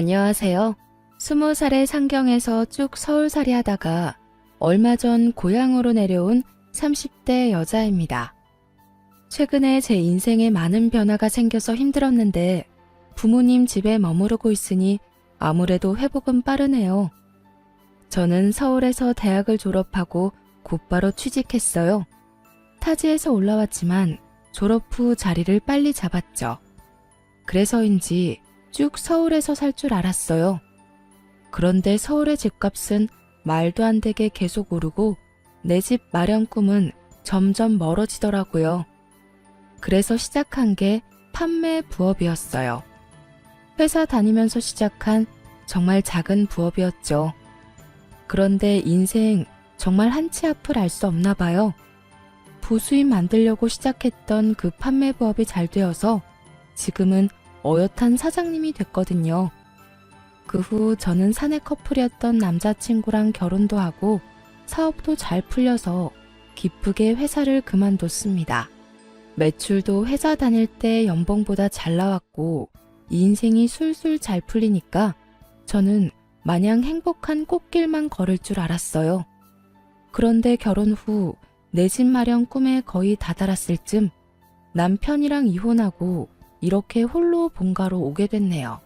안녕하세요. 20살의 상경에서 쭉 서울살이 하다가 얼마 전 고향으로 내려온 30대 여자입니다. 최근에 제 인생에 많은 변화가 생겨서 힘들었는데 부모님 집에 머무르고 있으니 아무래도 회복은 빠르네요. 저는 서울에서 대학을 졸업하고 곧바로 취직했어요. 타지에서 올라왔지만 졸업 후 자리를 빨리 잡았죠. 그래서인지 쭉 서울에서 살 줄 알았어요. 그런데 서울의 집값은 말도 안 되게 계속 오르고 내 집 마련 꿈은 점점 멀어지더라고요. 그래서 시작한 게 판매 부업이었어요. 회사 다니면서 시작한 정말 작은 부업이었죠. 그런데 인생 정말 한치 앞을 알 수 없나 봐요. 부수입 만들려고 시작했던 그 판매 부업이 잘 되어서 지금은 어엿한 사장님이 됐거든요. 그 후 저는 사내 커플이었던 남자친구랑 결혼도 하고 사업도 잘 풀려서 기쁘게 회사를 그만뒀습니다. 매출도 회사 다닐 때 연봉보다 잘 나왔고 인생이 술술 잘 풀리니까 저는 마냥 행복한 꽃길만 걸을 줄 알았어요. 그런데 결혼 후 내 집 마련 꿈에 거의 다다랐을 쯤 남편이랑 이혼하고 이렇게 홀로 본가로 오게 됐네요.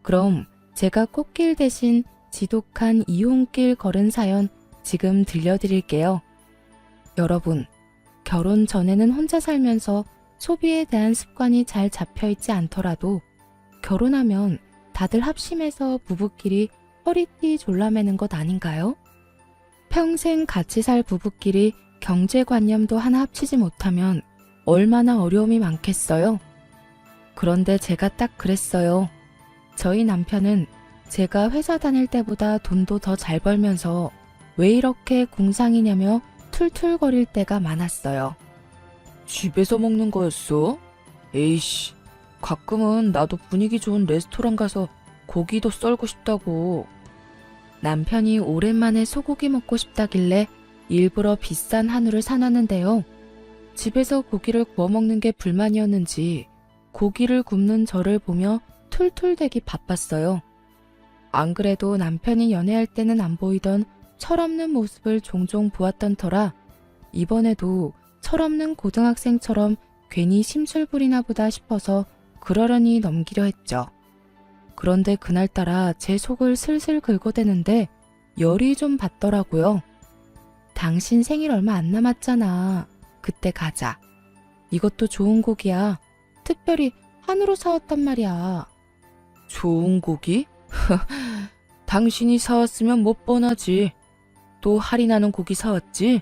그럼 제가 꽃길 대신 지독한 이혼길 걸은 사연 지금 들려드릴게요. 여러분, 결혼 전에는 혼자 살면서 소비에 대한 습관이 잘 잡혀있지 않더라도 결혼하면 다들 합심해서 부부끼리 허리띠 졸라매는 것 아닌가요? 평생 같이 살 부부끼리 경제관념도 하나 합치지 못하면 얼마나 어려움이 많겠어요? 그런데 제가 딱 그랬어요. 저희 남편은 제가 회사 다닐 때보다 돈도 더 잘 벌면서 왜 이렇게 공상이냐며 툴툴거릴 때가 많았어요. 집에서 먹는 거였어? 에이씨, 가끔은 나도 분위기 좋은 레스토랑 가서 고기도 썰고 싶다고. 남편이 오랜만에 소고기 먹고 싶다길래 일부러 비싼 한우를 사놨는데요. 집에서 고기를 구워 먹는 게 불만이었는지 고기를 굽는 저를 보며 툴툴대기 바빴어요. 안 그래도 남편이 연애할 때는 안 보이던 철없는 모습을 종종 보았던 터라 이번에도 철없는 고등학생처럼 괜히 심술부리나 보다 싶어서 그러려니 넘기려 했죠. 그런데 그날따라 제 속을 슬슬 긁어대는데 열이 좀 받더라고요. 당신 생일 얼마 안 남았잖아. 그때 가자. 이것도 좋은 고기야. 특별히 한우로 사왔단 말이야. 좋은 고기? 당신이 사왔으면 못 뻔하지. 또 할인하는 고기 사왔지?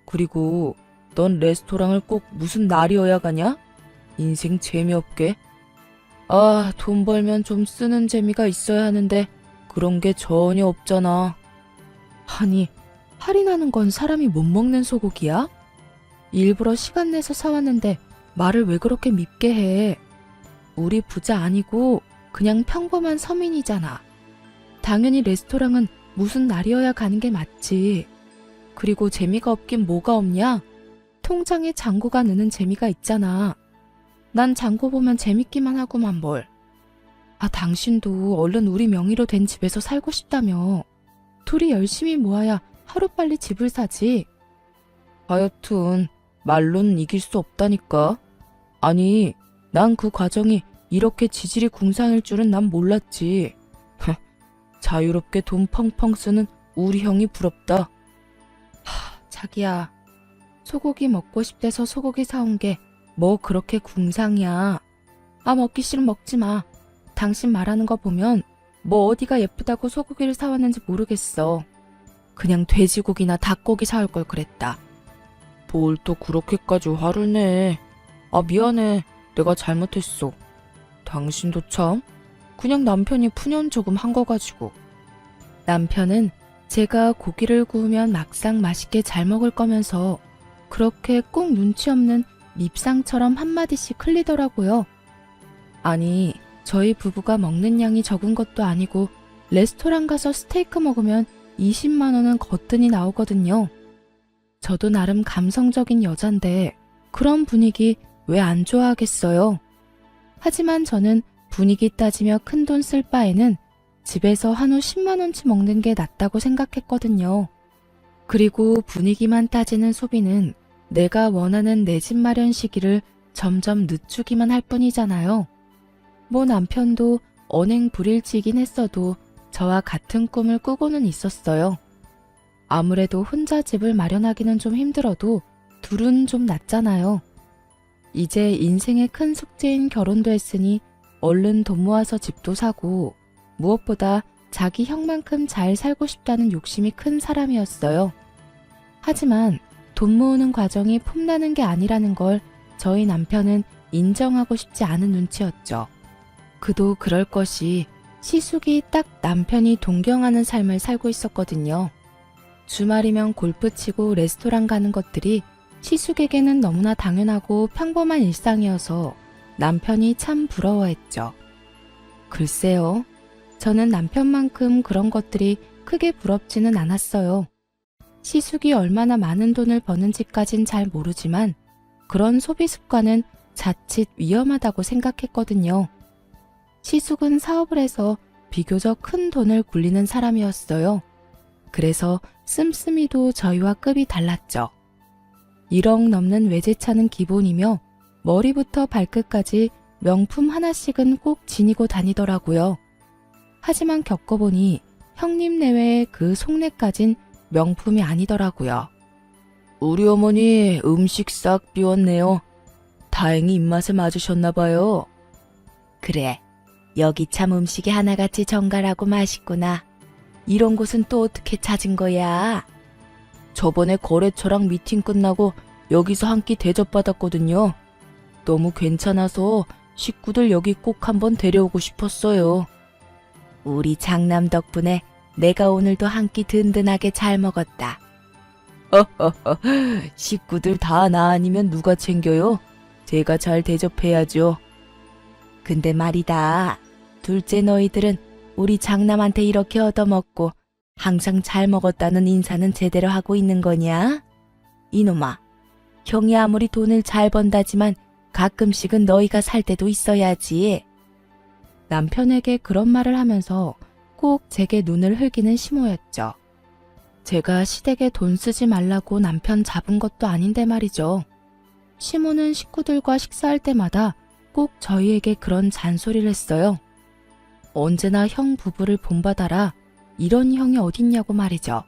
그리고 넌 레스토랑을 꼭 무슨 날이어야 가냐? 인생 재미없게. 아, 돈 벌면 좀 쓰는 재미가 있어야 하는데 그런 게 전혀 없잖아. 아니, 할인하는 건 사람이 못 먹는 소고기야? 일부러 시간 내서 사왔는데 말을 왜 그렇게 밉게 해? 우리 부자 아니고 그냥 평범한 서민이잖아. 당연히 레스토랑은 무슨 날이어야 가는 게 맞지. 그리고 재미가 없긴 뭐가 없냐? 통장에 잔고가 느는 재미가 있잖아. 난 잔고 보면 재밌기만 하구만 뭘. 아, 당신도 얼른 우리 명의로 된 집에서 살고 싶다며. 둘이 열심히 모아야 하루빨리 집을 사지. 하여튼 말로는 이길 수 없다니까. 아니, 난 그 과정이 이렇게 지질이 궁상일 줄은 난 몰랐지. 자유롭게 돈 펑펑 쓰는 우리 형이 부럽다. 자기야, 소고기 먹고 싶대서 소고기 사온 게 뭐 그렇게 궁상이야. 아, 먹기 싫으면 먹지 마. 당신 말하는 거 보면 뭐 어디가 예쁘다고 소고기를 사왔는지 모르겠어. 그냥 돼지고기나 닭고기 사올 걸 그랬다. 뭘 또 그렇게까지 화를 내. 아, 미안해. 내가 잘못했어. 당신도 참 그냥 남편이 푸념 조금 한 거 가지고. 남편은 제가 고기를 구우면 막상 맛있게 잘 먹을 거면서 그렇게 꼭 눈치 없는 밉상처럼 한마디씩 흘리더라고요. 아니, 저희 부부가 먹는 양이 적은 것도 아니고 레스토랑 가서 스테이크 먹으면 20만 원은 거뜬히 나오거든요. 저도 나름 감성적인 여잔데 그런 분위기 왜 안 좋아하겠어요? 하지만 저는 분위기 따지며 큰돈 쓸 바에는 집에서 한우 10만 원치 먹는 게 낫다고 생각했거든요. 그리고 분위기만 따지는 소비는 내가 원하는 내 집 마련 시기를 점점 늦추기만 할 뿐이잖아요. 뭐 남편도 언행 불일치이긴 했어도 저와 같은 꿈을 꾸고는 있었어요. 아무래도 혼자 집을 마련하기는 좀 힘들어도 둘은 좀 낫잖아요. 이제 인생의 큰 숙제인 결혼도 했으니 얼른 돈 모아서 집도 사고 무엇보다 자기 형만큼 잘 살고 싶다는 욕심이 큰 사람이었어요. 하지만 돈 모으는 과정이 폼나는 게 아니라는 걸 저희 남편은 인정하고 싶지 않은 눈치였죠. 그도 그럴 것이 시숙이 딱 남편이 동경하는 삶을 살고 있었거든요. 주말이면 골프 치고 레스토랑 가는 것들이 시숙에게는 너무나 당연하고 평범한 일상이어서 남편이 참 부러워했죠. 글쎄요, 저는 남편만큼 그런 것들이 크게 부럽지는 않았어요. 시숙이 얼마나 많은 돈을 버는지까진 잘 모르지만 그런 소비 습관은 자칫 위험하다고 생각했거든요. 시숙은 사업을 해서 비교적 큰 돈을 굴리는 사람이었어요. 그래서 씀씀이도 저희와 급이 달랐죠. 1억 넘는 외제차는 기본이며 머리부터 발끝까지 명품 하나씩은 꼭 지니고 다니더라고요. 하지만 겪어보니 형님 내외의 그 속내까진 명품이 아니더라고요. 우리 어머니 음식 싹 비웠네요. 다행히 입맛에 맞으셨나 봐요. 그래, 여기 참 음식이 하나같이 정갈하고 맛있구나. 이런 곳은 또 어떻게 찾은 거야? 저번에 거래처랑 미팅 끝나고 여기서 한 끼 대접받았거든요. 너무 괜찮아서 식구들 여기 꼭 한번 데려오고 싶었어요. 우리 장남 덕분에 내가 오늘도 한 끼 든든하게 잘 먹었다. 식구들 다 나 아니면 누가 챙겨요? 제가 잘 대접해야죠. 근데 말이다. 둘째 너희들은 우리 장남한테 이렇게 얻어먹고 항상 잘 먹었다는 인사는 제대로 하고 있는 거냐? 이놈아, 형이 아무리 돈을 잘 번다지만 가끔씩은 너희가 살 때도 있어야지. 남편에게 그런 말을 하면서 꼭 제게 눈을 흘기는 시모였죠. 제가 시댁에 돈 쓰지 말라고 남편 잡은 것도 아닌데 말이죠. 시모는 식구들과 식사할 때마다 꼭 저희에게 그런 잔소리를 했어요. 언제나 형 부부를 본받아라. 이런 형이 어딨냐고 말이죠.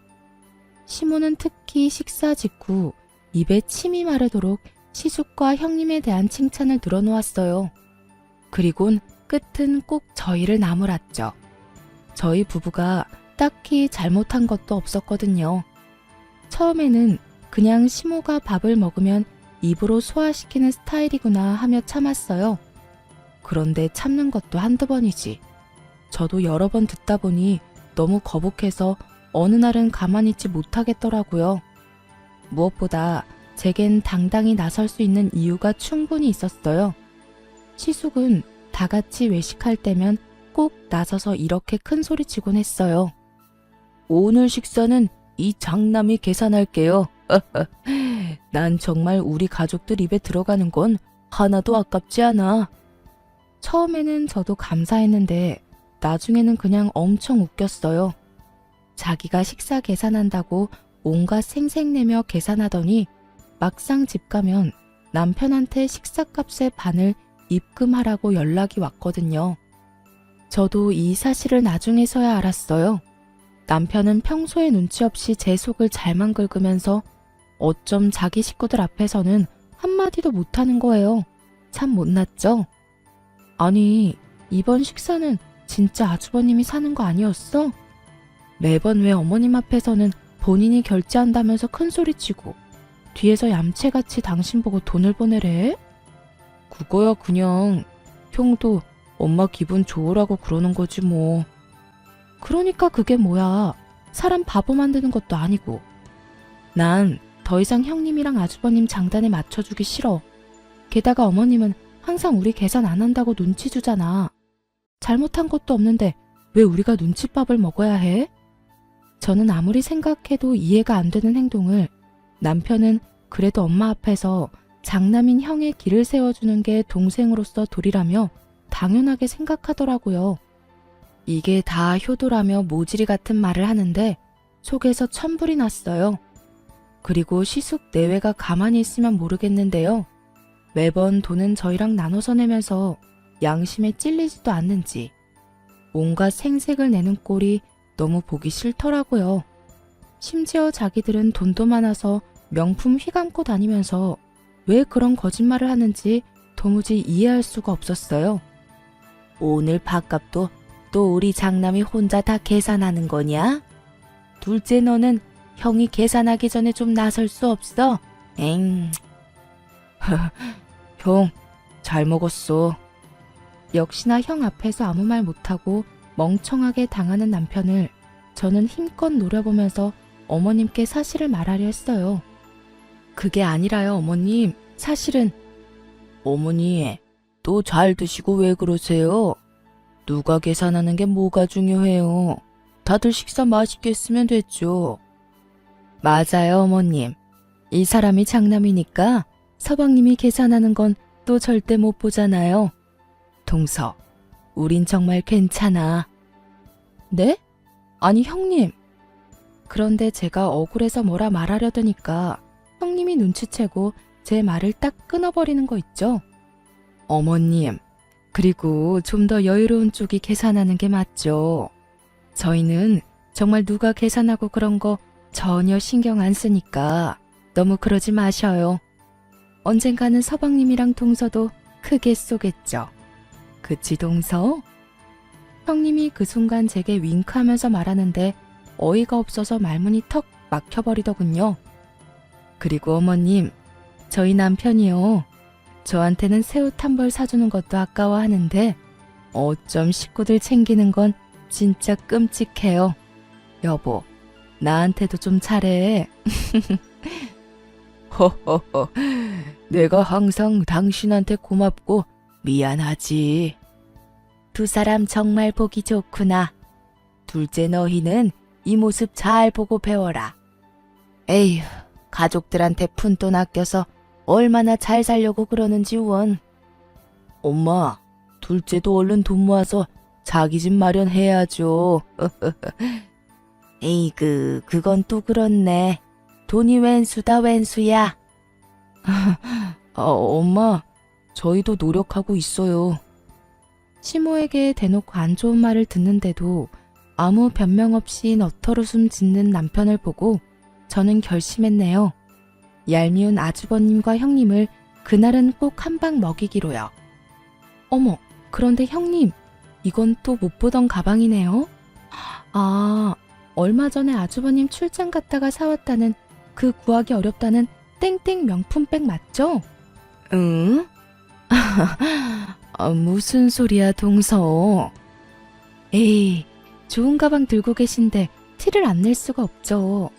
시모는 특히 식사 직후 입에 침이 마르도록 시숙과 형님에 대한 칭찬을 늘어놓았어요. 그리곤 끝은 꼭 저희를 나무랐죠. 저희 부부가 딱히 잘못한 것도 없었거든요. 처음에는 그냥 시모가 밥을 먹으면 입으로 소화시키는 스타일이구나 하며 참았어요. 그런데 참는 것도 한두 번이지. 저도 여러 번 듣다 보니 너무 거북해서 어느 날은 가만히 있지 못하겠더라고요. 무엇보다 제겐 당당히 나설 수 있는 이유가 충분히 있었어요. 시숙은 다 같이 외식할 때면 꼭 나서서 이렇게 큰 소리치곤 했어요. 오늘 식사는 이 장남이 계산할게요. 난 정말 우리 가족들 입에 들어가는 건 하나도 아깝지 않아. 처음에는 저도 감사했는데 나중에는 그냥 엄청 웃겼어요. 자기가 식사 계산한다고 온갖 생색내며 계산하더니 막상 집 가면 남편한테 식사값의 반을 입금하라고 연락이 왔거든요. 저도 이 사실을 나중에서야 알았어요. 남편은 평소에 눈치 없이 제 속을 잘만 긁으면서 어쩜 자기 식구들 앞에서는 한마디도 못하는 거예요. 참 못났죠? 아니, 이번 식사는 진짜 아주버님이 사는 거 아니었어? 매번 왜 어머님 앞에서는 본인이 결제한다면서 큰소리치고 뒤에서 얌체같이 당신 보고 돈을 보내래? 그거야 그냥 형도 엄마 기분 좋으라고 그러는 거지 뭐. 그러니까 그게 뭐야. 사람 바보 만드는 것도 아니고. 난 더 이상 형님이랑 아주버님 장단에 맞춰주기 싫어. 게다가 어머님은 항상 우리 계산 안 한다고 눈치 주잖아. 잘못한 것도 없는데 왜 우리가 눈칫밥을 먹어야 해? 저는 아무리 생각해도 이해가 안 되는 행동을 남편은 그래도 엄마 앞에서 장남인 형의 길을 세워주는 게 동생으로서 도리라며 당연하게 생각하더라고요. 이게 다 효도라며 모질이 같은 말을 하는데 속에서 천불이 났어요. 그리고 시숙 내외가 가만히 있으면 모르겠는데요. 매번 돈은 저희랑 나눠서 내면서 양심에 찔리지도 않는지 온갖 생색을 내는 꼴이 너무 보기 싫더라고요. 심지어 자기들은 돈도 많아서 명품 휘감고 다니면서 왜 그런 거짓말을 하는지 도무지 이해할 수가 없었어요. 오늘 밥값도 또 우리 장남이 혼자 다 계산하는 거냐? 둘째 너는 형이 계산하기 전에 좀 나설 수 없어? 엥. 형, 잘 먹었어. 역시나 형 앞에서 아무 말 못하고 멍청하게 당하는 남편을 저는 힘껏 노려보면서 어머님께 사실을 말하려 했어요. 그게 아니라요, 어머님. 사실은 어머니, 또 잘 드시고 왜 그러세요? 누가 계산하는 게 뭐가 중요해요? 다들 식사 맛있게 했으면 됐죠. 맞아요, 어머님. 이 사람이 장남이니까 서방님이 계산하는 건 또 절대 못 보잖아요. 동서, 우린 정말 괜찮아. 네? 아니, 형님. 그런데 제가 억울해서 뭐라 말하려더니까 형님이 눈치채고 제 말을 딱 끊어버리는 거 있죠? 어머님, 그리고 좀 더 여유로운 쪽이 계산하는 게 맞죠. 저희는 정말 누가 계산하고 그런 거 전혀 신경 안 쓰니까 너무 그러지 마셔요. 언젠가는 서방님이랑 동서도 크게 쏘겠죠. 그치, 동서? 형님이 그 순간 제게 윙크하면서 말하는데 어이가 없어서 말문이 턱 막혀버리더군요. 그리고 어머님, 저희 남편이요. 저한테는 새옷 한 벌 사주는 것도 아까워하는데 어쩜 식구들 챙기는 건 진짜 끔찍해요. 여보, 나한테도 좀 잘해. 허허허, 내가 항상 당신한테 고맙고 미안하지. 두 사람 정말 보기 좋구나. 둘째 너희는 이 모습 잘 보고 배워라. 에휴, 가족들한테 푼돈 아껴서 얼마나 잘 살려고 그러는지 원. 엄마, 둘째도 얼른 돈 모아서 자기 집 마련해야죠. 에이그, 그건 또 그렇네. 돈이 웬수다 웬수야. 엄마, 저희도 노력하고 있어요. 시모에게 대놓고 안 좋은 말을 듣는데도 아무 변명 없이 너털웃음 짓는 남편을 보고 저는 결심했네요. 얄미운 아주버님과 형님을 그날은 꼭 한 방 먹이기로요. 어머, 그런데 형님, 이건 또 못 보던 가방이네요. 아, 얼마 전에 아주버님 출장 갔다가 사왔다는 그 구하기 어렵다는 땡땡 명품백 맞죠? 응? 무슨 소리야, 동서. 에이, 좋은 가방 들고 계신데 티를 안 낼 수가 없죠.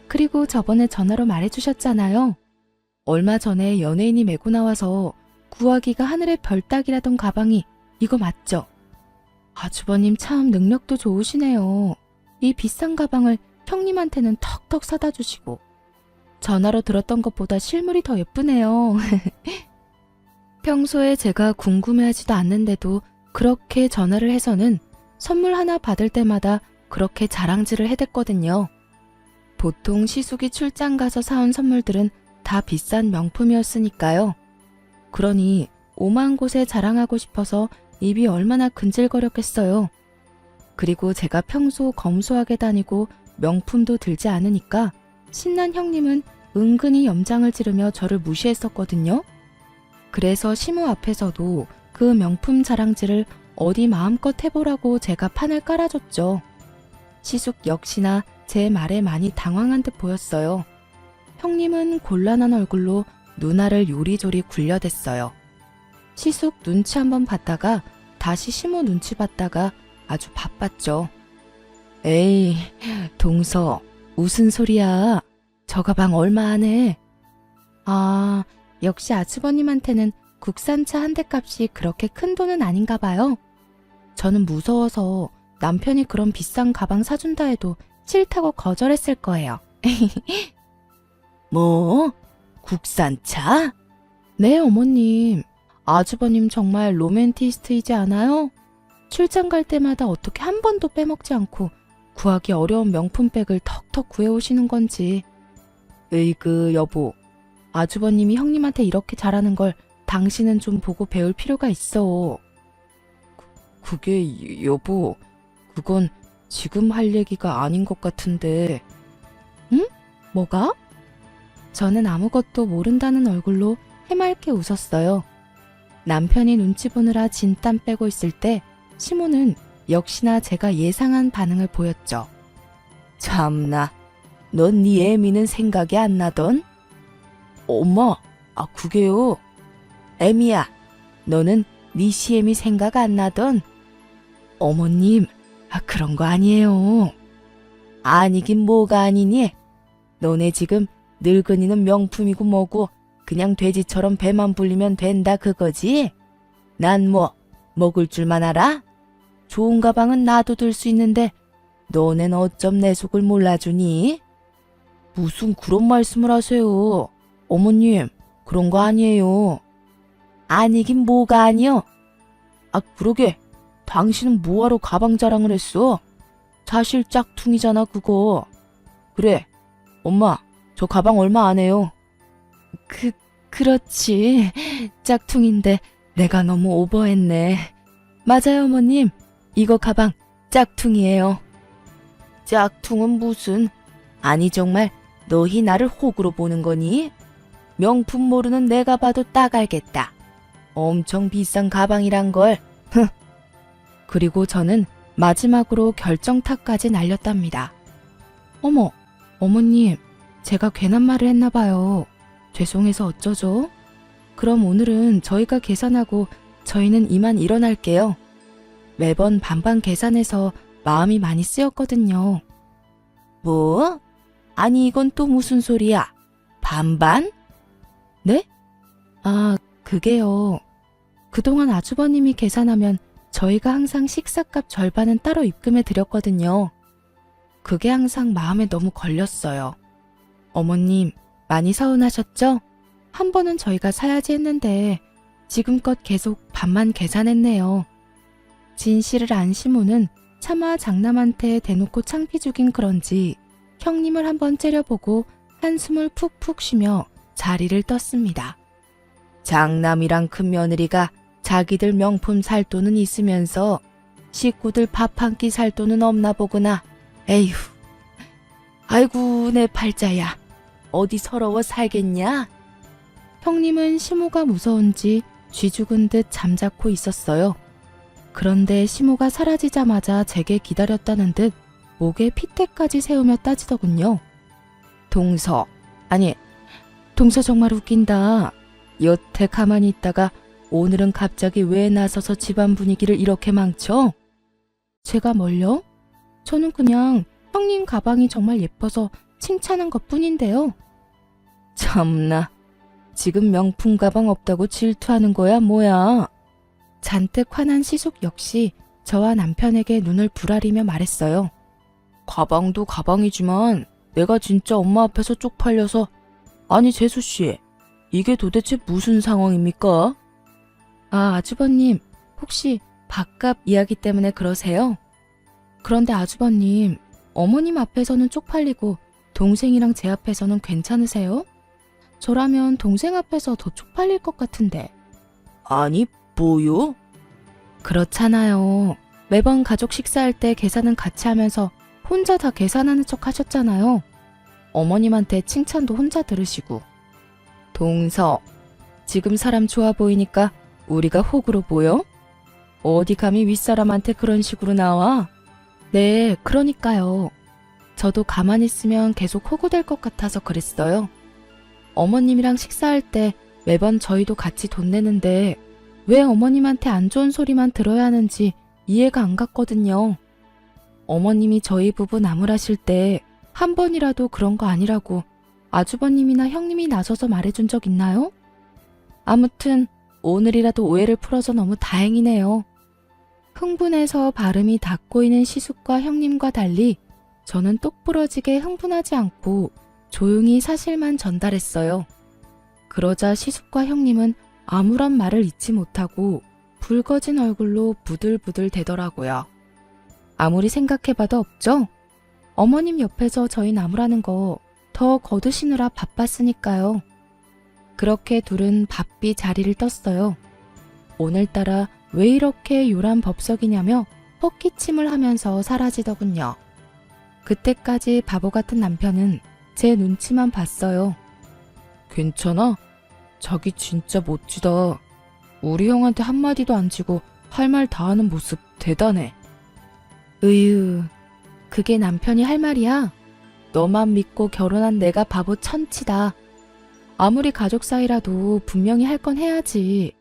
그리고 저번에 전화로 말해주셨잖아요. 얼마 전에 연예인이 메고 나와서 구하기가 하늘의 별 따기라던 가방이 이거 맞죠? 아주버님 참 능력도 좋으시네요. 이 비싼 가방을 형님한테는 턱턱 사다 주시고 전화로 들었던 것보다 실물이 더 예쁘네요. 평소에 제가 궁금해하지도 않는데도 그렇게 전화를 해서는 선물 하나 받을 때마다 그렇게 자랑질을 해댔거든요. 보통 시숙이 출장 가서 사온 선물들은 다 비싼 명품이었으니까요. 그러니 오만 곳에 자랑하고 싶어서 입이 얼마나 근질거렸겠어요. 그리고 제가 평소 검소하게 다니고 명품도 들지 않으니까 신난 형님은 은근히 염장을 지르며 저를 무시했었거든요. 그래서 시모 앞에서도 그 명품 자랑질을 어디 마음껏 해보라고 제가 판을 깔아줬죠. 시숙 역시나 제 말에 많이 당황한 듯 보였어요. 형님은 곤란한 얼굴로 누나를 요리조리 굴려댔어요. 시숙 눈치 한번 봤다가 다시 시모 눈치 봤다가 아주 바빴죠. 에이, 동서, 무슨 소리야? 저 가방 얼마 안 해? 아, 역시 아주버님한테는 국산차 한 대 값이 그렇게 큰 돈은 아닌가 봐요. 저는 무서워서 남편이 그런 비싼 가방 사준다 해도 싫다고 거절했을 거예요. 뭐? 국산차? 네, 어머님. 아주버님 정말 로맨티스트이지 않아요? 출장 갈 때마다 어떻게 한 번도 빼먹지 않고 구하기 어려운 명품백을 턱턱 구해오시는 건지. 으이그 여보, 아주버님이 형님한테 이렇게 잘하는 걸 당신은 좀 보고 배울 필요가 있어. 그게 여보, 그건 지금 할 얘기가 아닌 것 같은데. 응? 뭐가? 저는 아무것도 모른다는 얼굴로 해맑게 웃었어요. 남편이 눈치 보느라 진땀 빼고 있을 때 시모는 역시나 제가 예상한 반응을 보였죠. 참나, 넌 네 애미는 생각이 안 나던? 엄마, 그게요. 애미야, 너는 네 시애미 생각 안 나던? 어머님, 그런 거 아니에요. 아니긴 뭐가 아니니? 너네 지금 늙은이는 명품이고 뭐고 그냥 돼지처럼 배만 불리면 된다 그거지? 난 뭐 먹을 줄만 알아? 좋은 가방은 나도 들 수 있는데 너넨 어쩜 내 속을 몰라주니? 무슨 그런 말씀을 하세요. 어머님, 그런 거 아니에요. 아니긴 뭐가 아니요? 그러게, 당신은 뭐하러 가방 자랑을 했어? 사실 짝퉁이잖아 그거. 그래, 엄마, 저 가방 얼마 안 해요. 그렇지. 짝퉁인데 내가 너무 오버했네. 맞아요, 어머님. 이거 가방 짝퉁이에요. 짝퉁은 무슨? 아니 정말 너희 나를 호구로 보는 거니? 명품 모르는 내가 봐도 딱 알겠다. 엄청 비싼 가방이란 걸. 그리고 저는 마지막으로 결정타까지 날렸답니다. 어머, 어머님, 제가 괜한 말을 했나 봐요. 죄송해서 어쩌죠? 그럼 오늘은 저희가 계산하고 저희는 이만 일어날게요. 매번 반반 계산해서 마음이 많이 쓰였거든요. 뭐? 아니 이건 또 무슨 소리야? 반반? 네? 그게요. 그동안 아주버님이 계산하면 저희가 항상 식사값 절반은 따로 입금해 드렸거든요. 그게 항상 마음에 너무 걸렸어요. 어머님, 많이 서운하셨죠? 한 번은 저희가 사야지 했는데 지금껏 계속 반만 계산했네요. 진실을 안 시모는 차마 장남한테 대놓고 창피 죽인 그런지 형님을 한번 째려보고 한숨을 푹푹 쉬며 자리를 떴습니다. 장남이랑 큰며느리가 자기들 명품 살 돈은 있으면서 식구들 밥 한 끼 살 돈은 없나 보구나. 에휴. 아이고 내 팔자야. 어디 서러워 살겠냐? 형님은 시모가 무서운지 쥐 죽은 듯 잠자코 있었어요. 그런데 시모가 사라지자마자 제게 기다렸다는 듯 목에 핏대까지 세우며 따지더군요. 동서 정말 웃긴다. 여태 가만히 있다가 오늘은 갑자기 왜 나서서 집안 분위기를 이렇게 망쳐? 제가 뭘요? 저는 그냥 형님 가방이 정말 예뻐서 칭찬한 것뿐인데요. 참나, 지금 명품 가방 없다고 질투하는 거야 뭐야? 잔뜩 화난 시숙 역시 저와 남편에게 눈을 부라리며 말했어요. 가방도 가방이지만 내가 진짜 엄마 앞에서 쪽팔려서. 아니 재수씨, 이게 도대체 무슨 상황입니까? 아주버님, 혹시 밥값 이야기 때문에 그러세요? 그런데 아주버님, 어머님 앞에서는 쪽팔리고 동생이랑 제 앞에서는 괜찮으세요? 저라면 동생 앞에서 더 쪽팔릴 것 같은데. 아니 뭐요? 그렇잖아요. 매번 가족 식사할 때 계산은 같이 하면서 혼자 다 계산하는 척 하셨잖아요. 어머님한테 칭찬도 혼자 들으시고. 동서, 지금 사람 좋아 보이니까 우리가 호구로 보여? 어디 감히 윗사람한테 그런 식으로 나와? 네, 그러니까요. 저도 가만히 있으면 계속 호구될 것 같아서 그랬어요. 어머님이랑 식사할 때 매번 저희도 같이 돈 내는데 왜 어머님한테 안 좋은 소리만 들어야 하는지 이해가 안 갔거든요. 어머님이 저희 부부 나무라실 때 한 번이라도 그런 거 아니라고 아주버님이나 형님이 나서서 말해준 적 있나요? 아무튼 오늘이라도 오해를 풀어서 너무 다행이네요. 흥분해서 발음이 다 꼬이는 시숙과 형님과 달리 저는 똑부러지게 흥분하지 않고 조용히 사실만 전달했어요. 그러자 시숙과 형님은 아무런 말을 잊지 못하고 붉어진 얼굴로 부들부들 대더라고요. 아무리 생각해봐도 없죠? 어머님 옆에서 저희 나무라는 거 더 거두시느라 바빴으니까요. 그렇게 둘은 바삐 자리를 떴어요. 오늘따라 왜 이렇게 요란 법석이냐며 헛기침을 하면서 사라지더군요. 그때까지 바보 같은 남편은 제 눈치만 봤어요. 괜찮아? 자기 진짜 멋지다. 우리 형한테 한마디도 안 치고 할 말 다 하는 모습 대단해. 으유, 그게 남편이 할 말이야? 너만 믿고 결혼한 내가 바보 천치다. 아무리 가족 사이라도 분명히 할 건 해야지.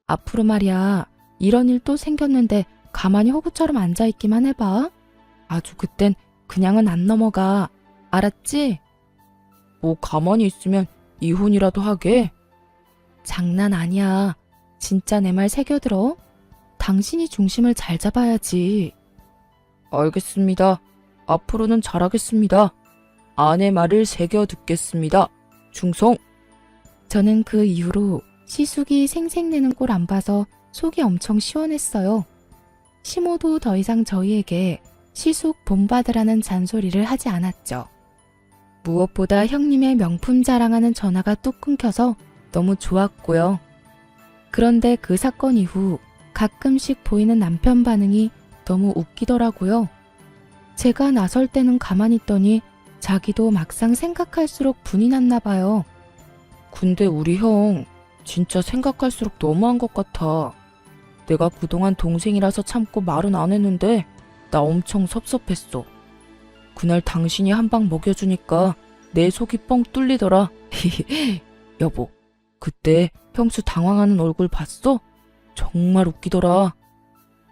앞으로 말이야, 이런 일 또 생겼는데 가만히 호구처럼 앉아있기만 해봐. 아주 그땐 그냥은 안 넘어가. 알았지? 뭐 가만히 있으면 이혼이라도 하게? 장난 아니야. 진짜 내 말 새겨들어. 당신이 중심을 잘 잡아야지. 알겠습니다. 앞으로는 잘하겠습니다. 아내 말을 새겨 듣겠습니다. 충성! 저는 그 이후로 시숙이 생색내는 꼴 안 봐서 속이 엄청 시원했어요. 시모도 더 이상 저희에게 시숙 본받으라는 잔소리를 하지 않았죠. 무엇보다 형님의 명품 자랑하는 전화가 뚝 끊겨서 너무 좋았고요. 그런데 그 사건 이후 가끔씩 보이는 남편 반응이 너무 웃기더라고요. 제가 나설 때는 가만히 있더니 자기도 막상 생각할수록 분이 났나 봐요. 근데 우리 형 진짜 생각할수록 너무한 것 같아. 내가 그동안 동생이라서 참고 말은 안 했는데 나 엄청 섭섭했어. 그날 당신이 한 방 먹여주니까 내 속이 뻥 뚫리더라. 여보, 그때 형수 당황하는 얼굴 봤어? 정말 웃기더라.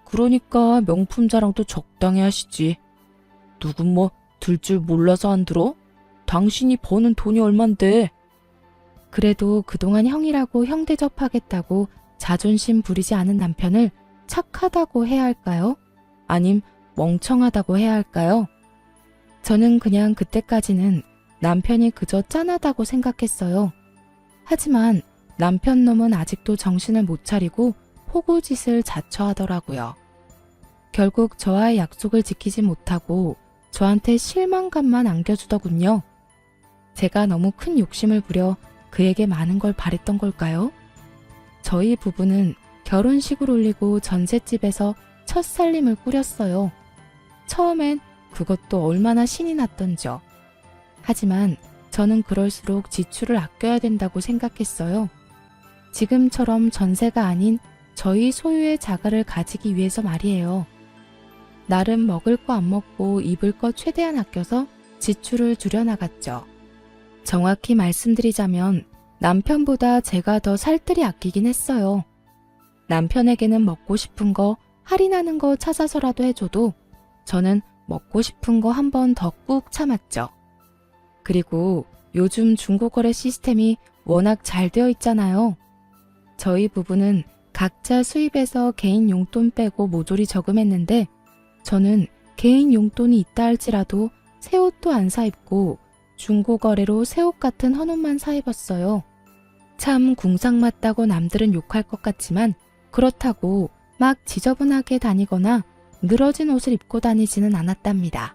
그러니까 명품 자랑도 적당히 하시지. 누군 뭐 들 줄 몰라서 안 들어? 당신이 버는 돈이 얼만데. 그래도 그동안 형이라고 형 대접하겠다고 자존심 부리지 않은 남편을 착하다고 해야 할까요? 아님 멍청하다고 해야 할까요? 저는 그냥 그때까지는 남편이 그저 짠하다고 생각했어요. 하지만 남편 놈은 아직도 정신을 못 차리고 호구짓을 자처하더라고요. 결국 저와의 약속을 지키지 못하고 저한테 실망감만 안겨주더군요. 제가 너무 큰 욕심을 부려 그에게 많은 걸 바랬던 걸까요? 저희 부부는 결혼식을 올리고 전셋집에서 첫 살림을 꾸렸어요. 처음엔 그것도 얼마나 신이 났던지요. 하지만 저는 그럴수록 지출을 아껴야 된다고 생각했어요. 지금처럼 전세가 아닌 저희 소유의 자가를 가지기 위해서 말이에요. 나름 먹을 거 안 먹고 입을 거 최대한 아껴서 지출을 줄여나갔죠. 정확히 말씀드리자면 남편보다 제가 더 살뜰히 아끼긴 했어요. 남편에게는 먹고 싶은 거, 할인하는 거 찾아서라도 해줘도 저는 먹고 싶은 거 한 번 더 꾹 참았죠. 그리고 요즘 중고거래 시스템이 워낙 잘 되어 있잖아요. 저희 부부는 각자 수입에서 개인 용돈 빼고 모조리 저금했는데 저는 개인 용돈이 있다 할지라도 새 옷도 안 사 입고 중고거래로 새 옷 같은 헌옷만 사 입었어요. 참 궁상 맞다고 남들은 욕할 것 같지만 그렇다고 막 지저분하게 다니거나 늘어진 옷을 입고 다니지는 않았답니다.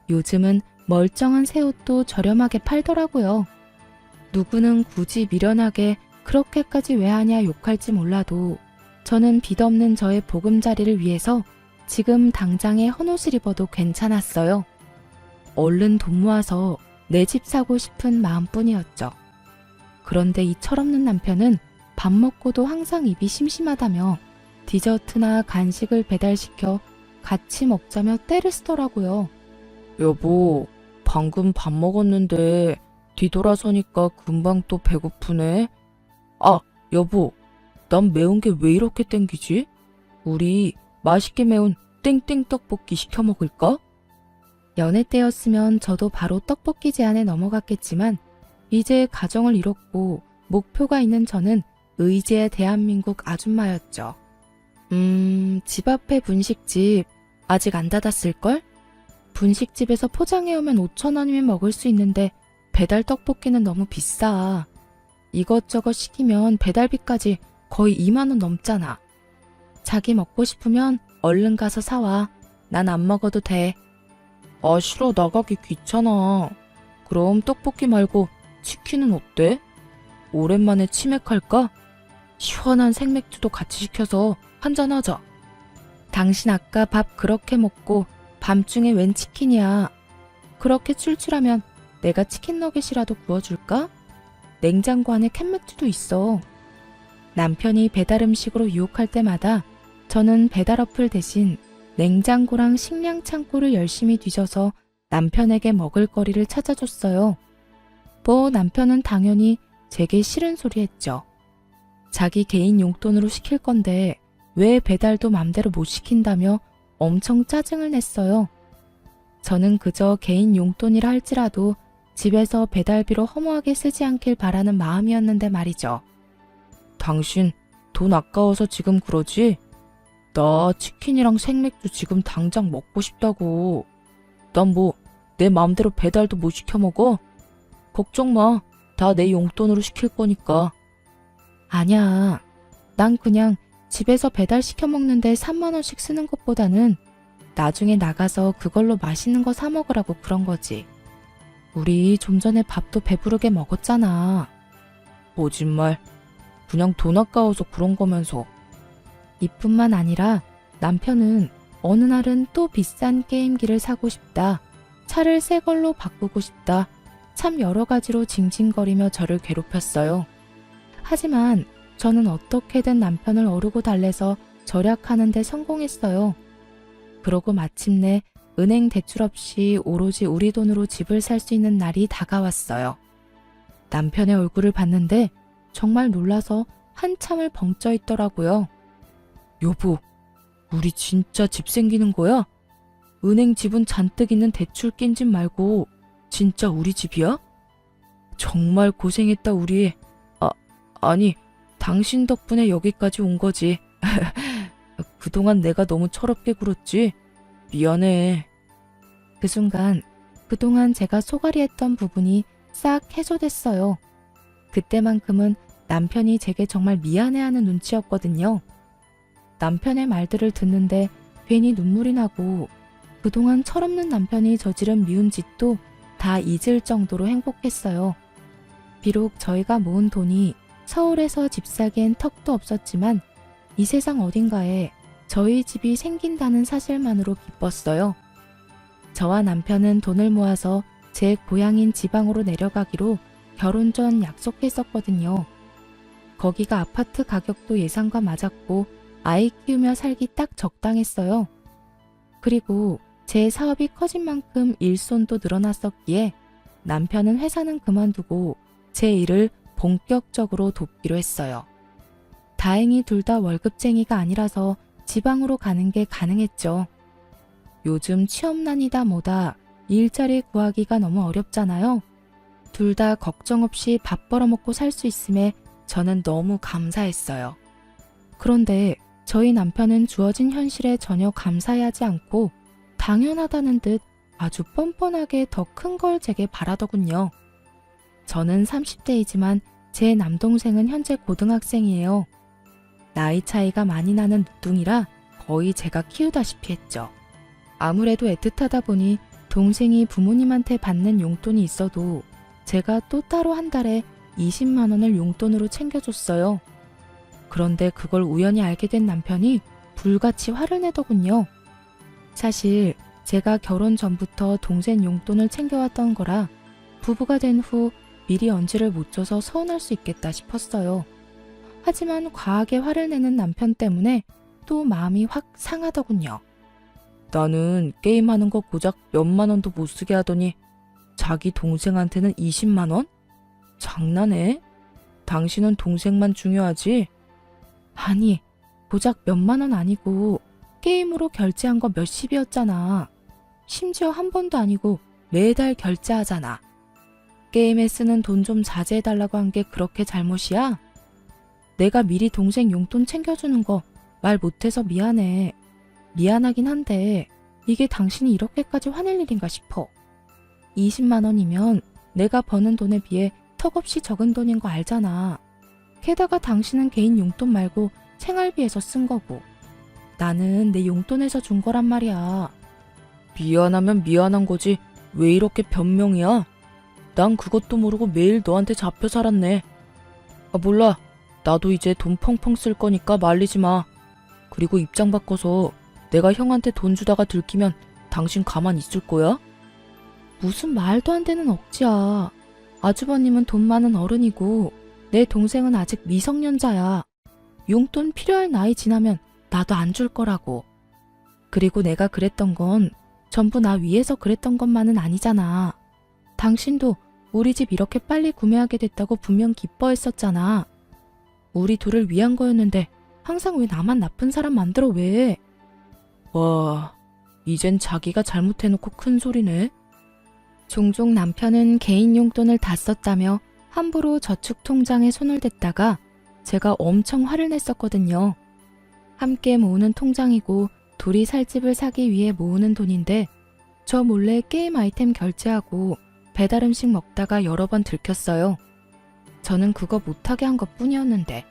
요즘은 멀쩡한 새 옷도 저렴하게 팔더라고요. 누구는 굳이 미련하게 그렇게까지 왜 하냐 욕할지 몰라도 저는 빚 없는 저의 보금자리를 위해서 지금 당장에 헌옷을 입어도 괜찮았어요. 얼른 돈 모아서 내 집 사고 싶은 마음뿐이었죠. 그런데 이 철없는 남편은 밥 먹고도 항상 입이 심심하다며 디저트나 간식을 배달시켜 같이 먹자며 떼를 쓰더라고요. 여보, 방금 밥 먹었는데 뒤돌아서니까 금방 또 배고프네. 아, 여보, 난 매운 게 왜 이렇게 땡기지? 우리 맛있게 매운 땡땡 떡볶이 시켜 먹을까? 연애 때였으면 저도 바로 떡볶이 제안에 넘어갔겠지만 이제 가정을 이뤘고 목표가 있는 저는 의지의 대한민국 아줌마였죠. 집 앞에 분식집 아직 안 닫았을걸? 분식집에서 포장해오면 5,000원이면 먹을 수 있는데 배달 떡볶이는 너무 비싸. 이것저것 시키면 배달비까지 거의 2만 원 넘잖아. 자기 먹고 싶으면 얼른 가서 사와. 난 안 먹어도 돼. 아, 싫어. 나가기 귀찮아. 그럼 떡볶이 말고 치킨은 어때? 오랜만에 치맥할까? 시원한 생맥주도 같이 시켜서 한잔하자. 당신 아까 밥 그렇게 먹고 밤중에 웬 치킨이야. 그렇게 출출하면 내가 치킨 너겟이라도 구워줄까? 냉장고 안에 캔맥주도 있어. 남편이 배달 음식으로 유혹할 때마다 저는 배달 어플 대신 냉장고랑 식량 창고를 열심히 뒤져서 남편에게 먹을 거리를 찾아줬어요. 뭐 남편은 당연히 제게 싫은 소리 했죠. 자기 개인 용돈으로 시킬 건데 왜 배달도 맘대로 못 시킨다며 엄청 짜증을 냈어요. 저는 그저 개인 용돈이라 할지라도 집에서 배달비로 허무하게 쓰지 않길 바라는 마음이었는데 말이죠. 당신 돈 아까워서 지금 그러지? 나 치킨이랑 생맥주 지금 당장 먹고 싶다고. 난 뭐 내 마음대로 배달도 못 시켜 먹어? 걱정 마. 다 내 용돈으로 시킬 거니까. 아니야. 난 그냥 집에서 배달 시켜 먹는데 3만 원씩 쓰는 것보다는 나중에 나가서 그걸로 맛있는 거 사 먹으라고 그런 거지. 우리 좀 전에 밥도 배부르게 먹었잖아. 거짓말. 그냥 돈 아까워서 그런 거면서. 이뿐만 아니라 남편은 어느 날은 또 비싼 게임기를 사고 싶다. 차를 새 걸로 바꾸고 싶다. 참 여러 가지로 징징거리며 저를 괴롭혔어요. 하지만 저는 어떻게든 남편을 어르고 달래서 절약하는 데 성공했어요. 그러고 마침내 은행 대출 없이 오로지 우리 돈으로 집을 살 수 있는 날이 다가왔어요. 남편의 얼굴을 봤는데 정말 놀라서 한참을 벙쪄 있더라고요. 여보, 우리 진짜 집 생기는 거야? 은행 지분 잔뜩 있는 대출 낀 집 말고 진짜 우리 집이야? 정말 고생했다 우리. 아니 당신 덕분에 여기까지 온 거지. 그동안 내가 너무 철없게 굴었지? 미안해. 그 순간 그동안 제가 소갈이 했던 부분이 싹 해소됐어요. 그때만큼은 남편이 제게 정말 미안해하는 눈치였거든요. 남편의 말들을 듣는데 괜히 눈물이 나고 그동안 철없는 남편이 저지른 미운 짓도 다 잊을 정도로 행복했어요. 비록 저희가 모은 돈이 서울에서 집 사기엔 턱도 없었지만 이 세상 어딘가에 저희 집이 생긴다는 사실만으로 기뻤어요. 저와 남편은 돈을 모아서 제 고향인 지방으로 내려가기로 결혼 전 약속했었거든요. 거기가 아파트 가격도 예상과 맞았고 아이 키우며 살기 딱 적당했어요. 그리고 제 사업이 커진 만큼 일손도 늘어났었기에 남편은 회사는 그만두고 제 일을 본격적으로 돕기로 했어요. 다행히 둘 다 월급쟁이가 아니라서 지방으로 가는 게 가능했죠. 요즘 취업난이다 뭐다 일자리 구하기가 너무 어렵잖아요. 둘 다 걱정 없이 밥 벌어먹고 살 수 있음에 저는 너무 감사했어요. 그런데 저희 남편은 주어진 현실에 전혀 감사해하지 않고 당연하다는 듯 아주 뻔뻔하게 더 큰 걸 제게 바라더군요. 저는 30대이지만 제 남동생은 현재 고등학생이에요. 나이 차이가 많이 나는 누뚱이라 거의 제가 키우다시피 했죠. 아무래도 애틋하다 보니 동생이 부모님한테 받는 용돈이 있어도 제가 또 따로 한 달에 20만 원을 용돈으로 챙겨줬어요. 그런데 그걸 우연히 알게 된 남편이 불같이 화를 내더군요. 사실 제가 결혼 전부터 동생 용돈을 챙겨왔던 거라 부부가 된 후 미리 언지를 못 줘서 서운할 수 있겠다 싶었어요. 하지만 과하게 화를 내는 남편 때문에 또 마음이 확 상하더군요. 나는 게임하는 거 고작 몇만 원도 못 쓰게 하더니 자기 동생한테는 20만 원? 장난해? 당신은 동생만 중요하지? 아니, 고작 몇만 원 아니고 게임으로 결제한 거 몇십이었잖아. 심지어 한 번도 아니고 매달 결제하잖아. 게임에 쓰는 돈 좀 자제해달라고 한 게 그렇게 잘못이야? 내가 미리 동생 용돈 챙겨주는 거 말 못해서 미안해. 미안하긴 한데 이게 당신이 이렇게까지 화낼 일인가 싶어. 20만 원이면 내가 버는 돈에 비해 턱없이 적은 돈인 거 알잖아. 게다가 당신은 개인 용돈 말고 생활비에서 쓴 거고. 나는 내 용돈에서 준 거란 말이야. 미안하면 미안한 거지. 왜 이렇게 변명이야? 난 그것도 모르고 매일 너한테 잡혀 살았네. 아, 몰라. 나도 이제 돈 펑펑 쓸 거니까 말리지 마. 그리고 입장 바꿔서 내가 형한테 돈 주다가 들키면 당신 가만 있을 거야? 무슨 말도 안 되는 억지야. 아주버님은 돈 많은 어른이고 내 동생은 아직 미성년자야. 용돈 필요할 나이 지나면 나도 안 줄 거라고. 그리고 내가 그랬던 건 전부 나 위해서 그랬던 것만은 아니잖아. 당신도 우리 집 이렇게 빨리 구매하게 됐다고 분명 기뻐했었잖아. 우리 둘을 위한 거였는데 항상 왜 나만 나쁜 사람 만들어 왜? 와, 이젠 자기가 잘못해놓고 큰 소리네. 종종 남편은 개인 용돈을 다 썼다며 함부로 저축 통장에 손을 댔다가 제가 엄청 화를 냈었거든요. 함께 모으는 통장이고 둘이 살 집을 사기 위해 모으는 돈인데 저 몰래 게임 아이템 결제하고 배달 음식 먹다가 여러 번 들켰어요. 저는 그거 못하게 한 것뿐이었는데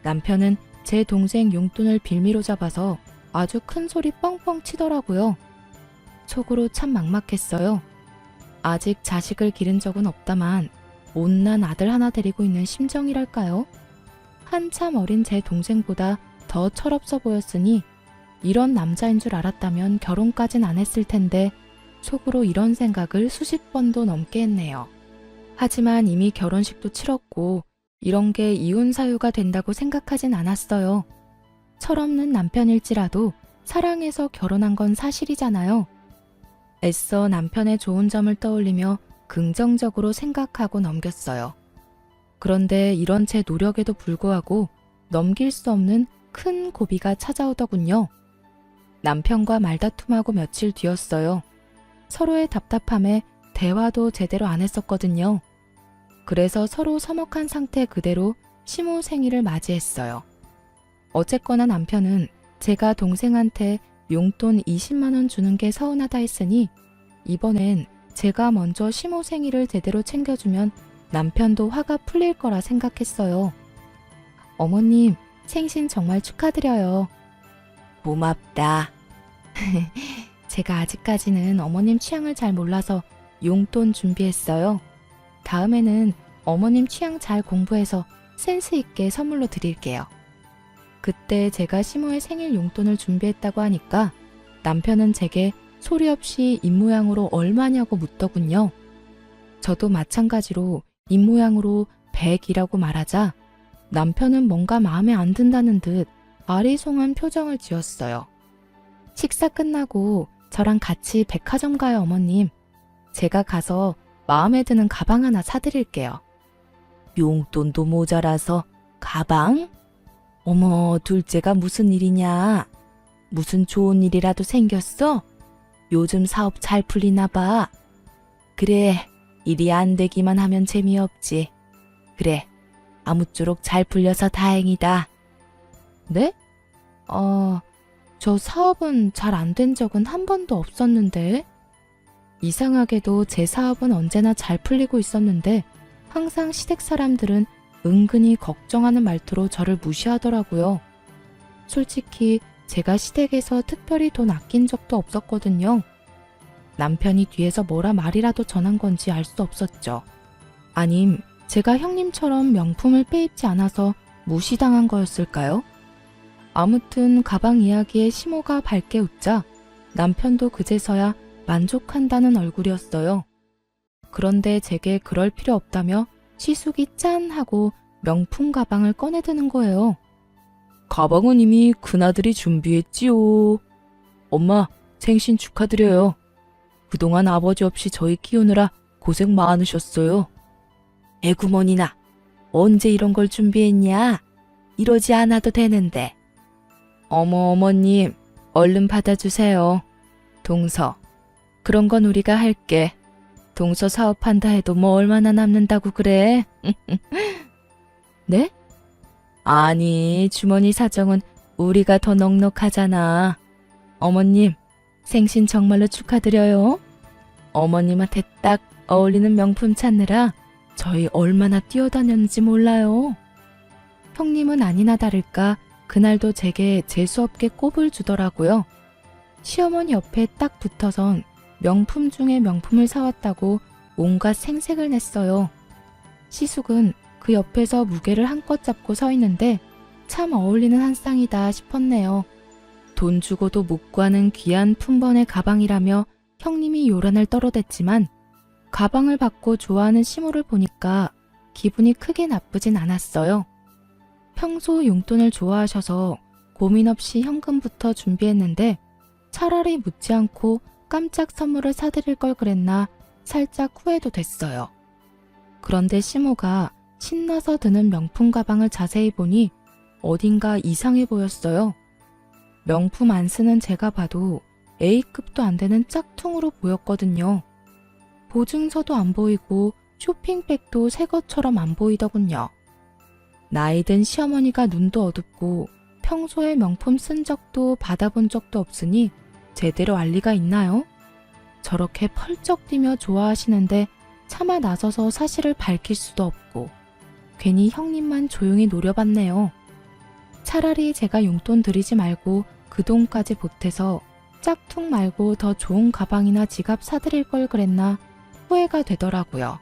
남편은 제 동생 용돈을 빌미로 잡아서 아주 큰 소리 뻥뻥 치더라고요. 속으로 참 막막했어요. 아직 자식을 기른 적은 없다만 못난 아들 하나 데리고 있는 심정이랄까요? 한참 어린 제 동생보다 더 철없어 보였으니 이런 남자인 줄 알았다면 결혼까진 안 했을 텐데 속으로 이런 생각을 수십 번도 넘게 했네요. 하지만 이미 결혼식도 치렀고 이런 게 이혼 사유가 된다고 생각하진 않았어요. 철없는 남편일지라도 사랑해서 결혼한 건 사실이잖아요. 애써 남편의 좋은 점을 떠올리며 긍정적으로 생각하고 넘겼어요. 그런데 이런 제 노력에도 불구하고 넘길 수 없는 큰 고비가 찾아오더군요. 남편과 말다툼하고 며칠 뒤였어요. 서로의 답답함에 대화도 제대로 안 했었거든요. 그래서 서로 서먹한 상태 그대로 시모 생일을 맞이했어요. 어쨌거나 남편은 제가 동생한테 용돈 20만 원 주는 게 서운하다 했으니 이번엔 제가 먼저 시모 생일을 제대로 챙겨주면 남편도 화가 풀릴 거라 생각했어요. 어머님, 생신 정말 축하드려요. 고맙다. 제가 아직까지는 어머님 취향을 잘 몰라서 용돈 준비했어요. 다음에는 어머님 취향 잘 공부해서 센스 있게 선물로 드릴게요. 그때 제가 시모의 생일 용돈을 준비했다고 하니까 남편은 제게 소리 없이 입모양으로 얼마냐고 묻더군요. 저도 마찬가지로 입모양으로 100이라고 말하자 남편은 뭔가 마음에 안 든다는 듯 아리송한 표정을 지었어요. 식사 끝나고 저랑 같이 백화점 가요, 어머님. 제가 가서 마음에 드는 가방 하나 사드릴게요. 용돈도 모자라서 가방? 어머, 둘째가 무슨 일이냐? 무슨 좋은 일이라도 생겼어? 요즘 사업 잘 풀리나 봐. 그래, 일이 안 되기만 하면 재미없지. 그래, 아무쪼록 잘 풀려서 다행이다. 네? 저 사업은 잘 안 된 적은 한 번도 없었는데. 이상하게도 제 사업은 언제나 잘 풀리고 있었는데 항상 시댁 사람들은 은근히 걱정하는 말투로 저를 무시하더라고요. 솔직히 제가 시댁에서 특별히 돈 아낀 적도 없었거든요. 남편이 뒤에서 뭐라 말이라도 전한 건지 알 수 없었죠. 아님 제가 형님처럼 명품을 빼입지 않아서 무시당한 거였을까요? 아무튼 가방 이야기에 시모가 밝게 웃자 남편도 그제서야 만족한다는 얼굴이었어요. 그런데 제게 그럴 필요 없다며 시숙이 짠 하고 명품 가방을 꺼내드는 거예요. 가방은 이미 큰아들이 준비했지요. 엄마, 생신 축하드려요. 그동안 아버지 없이 저희 키우느라 고생 많으셨어요. 애구머니나, 언제 이런 걸 준비했냐? 이러지 않아도 되는데. 어머, 어머님, 얼른 받아주세요. 동서, 그런 건 우리가 할게. 동서 사업한다 해도 뭐 얼마나 남는다고 그래? 네? 아니, 주머니 사정은 우리가 더 넉넉하잖아. 어머님, 생신 정말로 축하드려요. 어머님한테 딱 어울리는 명품 찾느라 저희 얼마나 뛰어다녔는지 몰라요. 형님은 아니나 다를까 그날도 제게 재수없게 꼽을 주더라고요. 시어머니 옆에 딱 붙어선 명품 중에 명품을 사왔다고 온갖 생색을 냈어요. 시숙은 그 옆에서 무게를 한껏 잡고 서 있는데 참 어울리는 한 쌍이다 싶었네요. 돈 주고도 못 구하는 귀한 품번의 가방이라며 형님이 요란을 떨어댔지만 가방을 받고 좋아하는 시모를 보니까 기분이 크게 나쁘진 않았어요. 평소 용돈을 좋아하셔서 고민 없이 현금부터 준비했는데 차라리 묻지 않고 깜짝 선물을 사드릴 걸 그랬나 살짝 후회도 됐어요. 그런데 시모가 신나서 드는 명품 가방을 자세히 보니 어딘가 이상해 보였어요. 명품 안 쓰는 제가 봐도 A급도 안 되는 짝퉁으로 보였거든요. 보증서도 안 보이고 쇼핑백도 새 것처럼 안 보이더군요. 나이 든 시어머니가 눈도 어둡고 평소에 명품 쓴 적도 받아본 적도 없으니 제대로 알 리가 있나요? 저렇게 펄쩍 뛰며 좋아하시는데 차마 나서서 사실을 밝힐 수도 없고 괜히 형님만 조용히 노려봤네요. 차라리 제가 용돈 드리지 말고 그 돈까지 보태서 짝퉁 말고 더 좋은 가방이나 지갑 사드릴 걸 그랬나 후회가 되더라고요.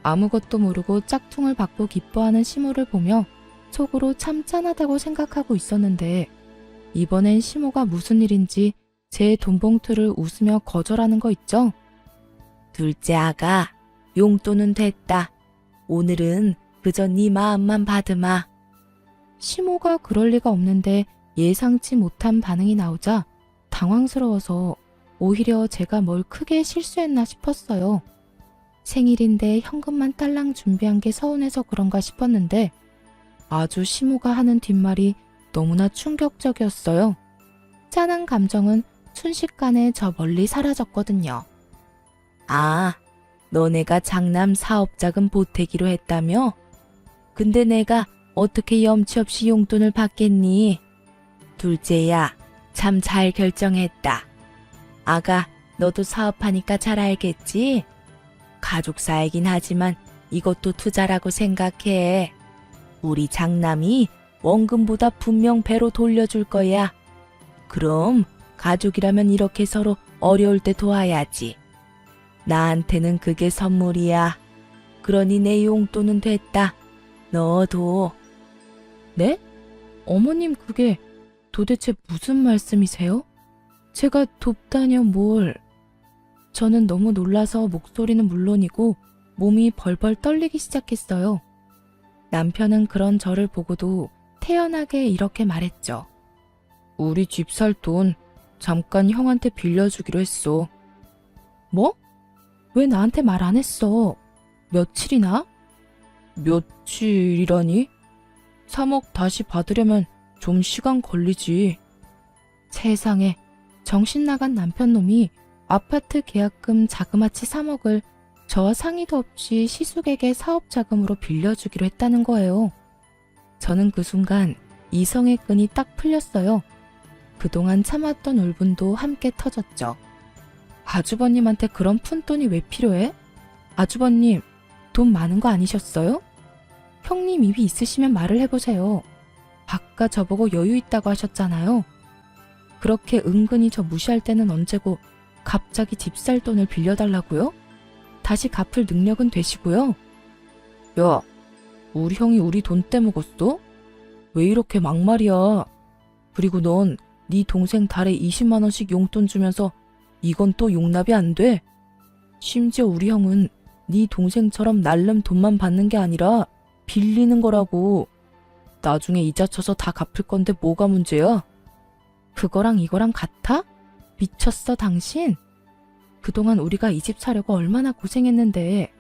아무것도 모르고 짝퉁을 받고 기뻐하는 시모를 보며 속으로 참 짠하다고 생각하고 있었는데 이번엔 시모가 무슨 일인지 제 돈봉투를 웃으며 거절하는 거 있죠? 둘째 아가, 용돈은 됐다. 오늘은 그저 네 마음만 받으마. 시모가 그럴 리가 없는데 예상치 못한 반응이 나오자 당황스러워서 오히려 제가 뭘 크게 실수했나 싶었어요. 생일인데 현금만 딸랑 준비한 게 서운해서 그런가 싶었는데 아주 시모가 하는 뒷말이 너무나 충격적이었어요. 짠한 감정은 순식간에 저 멀리 사라졌거든요. 아, 너네가 장남 사업자금 보태기로 했다며? 근데 내가 어떻게 염치 없이 용돈을 받겠니? 둘째야, 참 잘 결정했다. 아가, 너도 사업하니까 잘 알겠지? 가족사이긴 하지만 이것도 투자라고 생각해. 우리 장남이 원금보다 분명 배로 돌려줄 거야. 그럼 가족이라면 이렇게 서로 어려울 때 도와야지. 나한테는 그게 선물이야. 그러니 내 용돈은 됐다. 너도. 네? 어머님 그게 도대체 무슨 말씀이세요? 제가 돕다뇨 뭘. 저는 너무 놀라서 목소리는 물론이고 몸이 벌벌 떨리기 시작했어요. 남편은 그런 저를 보고도 태연하게 이렇게 말했죠. 우리 집 살 돈 잠깐 형한테 빌려주기로 했어. 뭐? 왜 나한테 말 안 했어? 며칠이나? 며칠이라니? 3억 다시 받으려면 좀 시간 걸리지. 세상에, 정신 나간 남편놈이 아파트 계약금 자그마치 3억을 저와 상의도 없이 시숙에게 사업자금으로 빌려주기로 했다는 거예요. 저는 그 순간 이성의 끈이 딱 풀렸어요. 그동안 참았던 울분도 함께 터졌죠. 아주버님한테 그런 푼돈이 왜 필요해? 아주버님, 돈 많은 거 아니셨어요? 형님 입이 있으시면 말을 해보세요. 아까 저보고 여유 있다고 하셨잖아요. 그렇게 은근히 저 무시할 때는 언제고 갑자기 집 살 돈을 빌려달라고요? 다시 갚을 능력은 되시고요. 야, 우리 형이 우리 돈 떼먹었어? 왜 이렇게 막말이야? 그리고 넌 네 동생 달에 20만 원씩 용돈 주면서 이건 또 용납이 안 돼. 심지어 우리 형은 네 동생처럼 날름 돈만 받는 게 아니라 빌리는 거라고. 나중에 이자 쳐서 다 갚을 건데 뭐가 문제야? 그거랑 이거랑 같아? 미쳤어 당신? 그동안 우리가 이 집 사려고 얼마나 고생했는데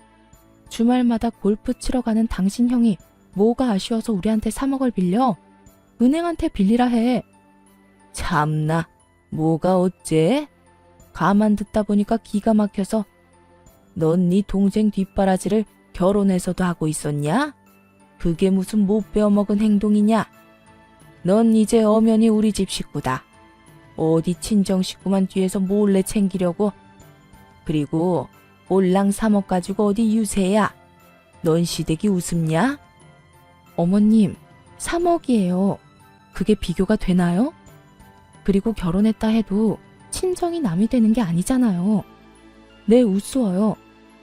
주말마다 골프 치러 가는 당신 형이 뭐가 아쉬워서 우리한테 3억을 빌려? 은행한테 빌리라 해. 참나, 뭐가 어째? 가만 듣다 보니까 기가 막혀서 넌 네 동생 뒷바라지를 결혼해서도 하고 있었냐? 그게 무슨 못 배워먹은 행동이냐? 넌 이제 엄연히 우리 집 식구다. 어디 친정 식구만 뒤에서 몰래 챙기려고? 그리고 올랑 3억 가지고 어디 유세야? 넌 시댁이 우습냐? 어머님, 3억이에요. 그게 비교가 되나요? 그리고 결혼했다 해도 친정이 남이 되는 게 아니잖아요. 네, 우스워요.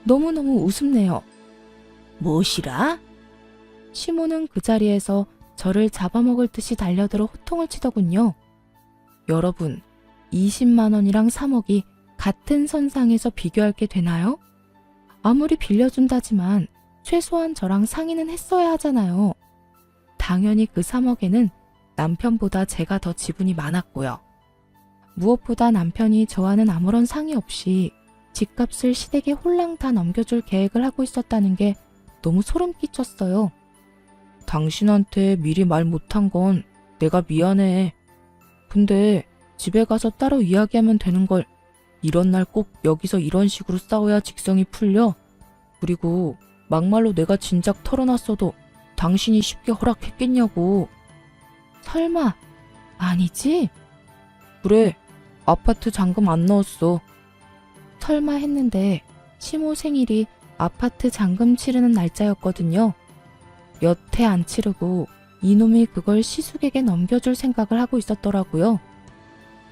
너무너무 우습네요. 무엇이라? 시모는 그 자리에서 저를 잡아먹을 듯이 달려들어 호통을 치더군요. 여러분, 20만 원이랑 3억이 같은 선상에서 비교할 게 되나요? 아무리 빌려준다지만 최소한 저랑 상의는 했어야 하잖아요. 당연히 그 3억에는 남편보다 제가 더 지분이 많았고요. 무엇보다 남편이 저와는 아무런 상의 없이 집값을 시댁에 홀랑 다 넘겨줄 계획을 하고 있었다는 게 너무 소름 끼쳤어요. 당신한테 미리 말 못한 건 내가 미안해. 근데 집에 가서 따로 이야기하면 되는 걸 이런 날 꼭 여기서 이런 식으로 싸워야 직성이 풀려? 그리고 막말로 내가 진작 털어놨어도 당신이 쉽게 허락했겠냐고. 설마, 아니지? 그래, 아파트 잔금 안 넣었어. 설마 했는데 시모 생일이 아파트 잔금 치르는 날짜였거든요. 여태 안 치르고 이놈이 그걸 시숙에게 넘겨줄 생각을 하고 있었더라고요.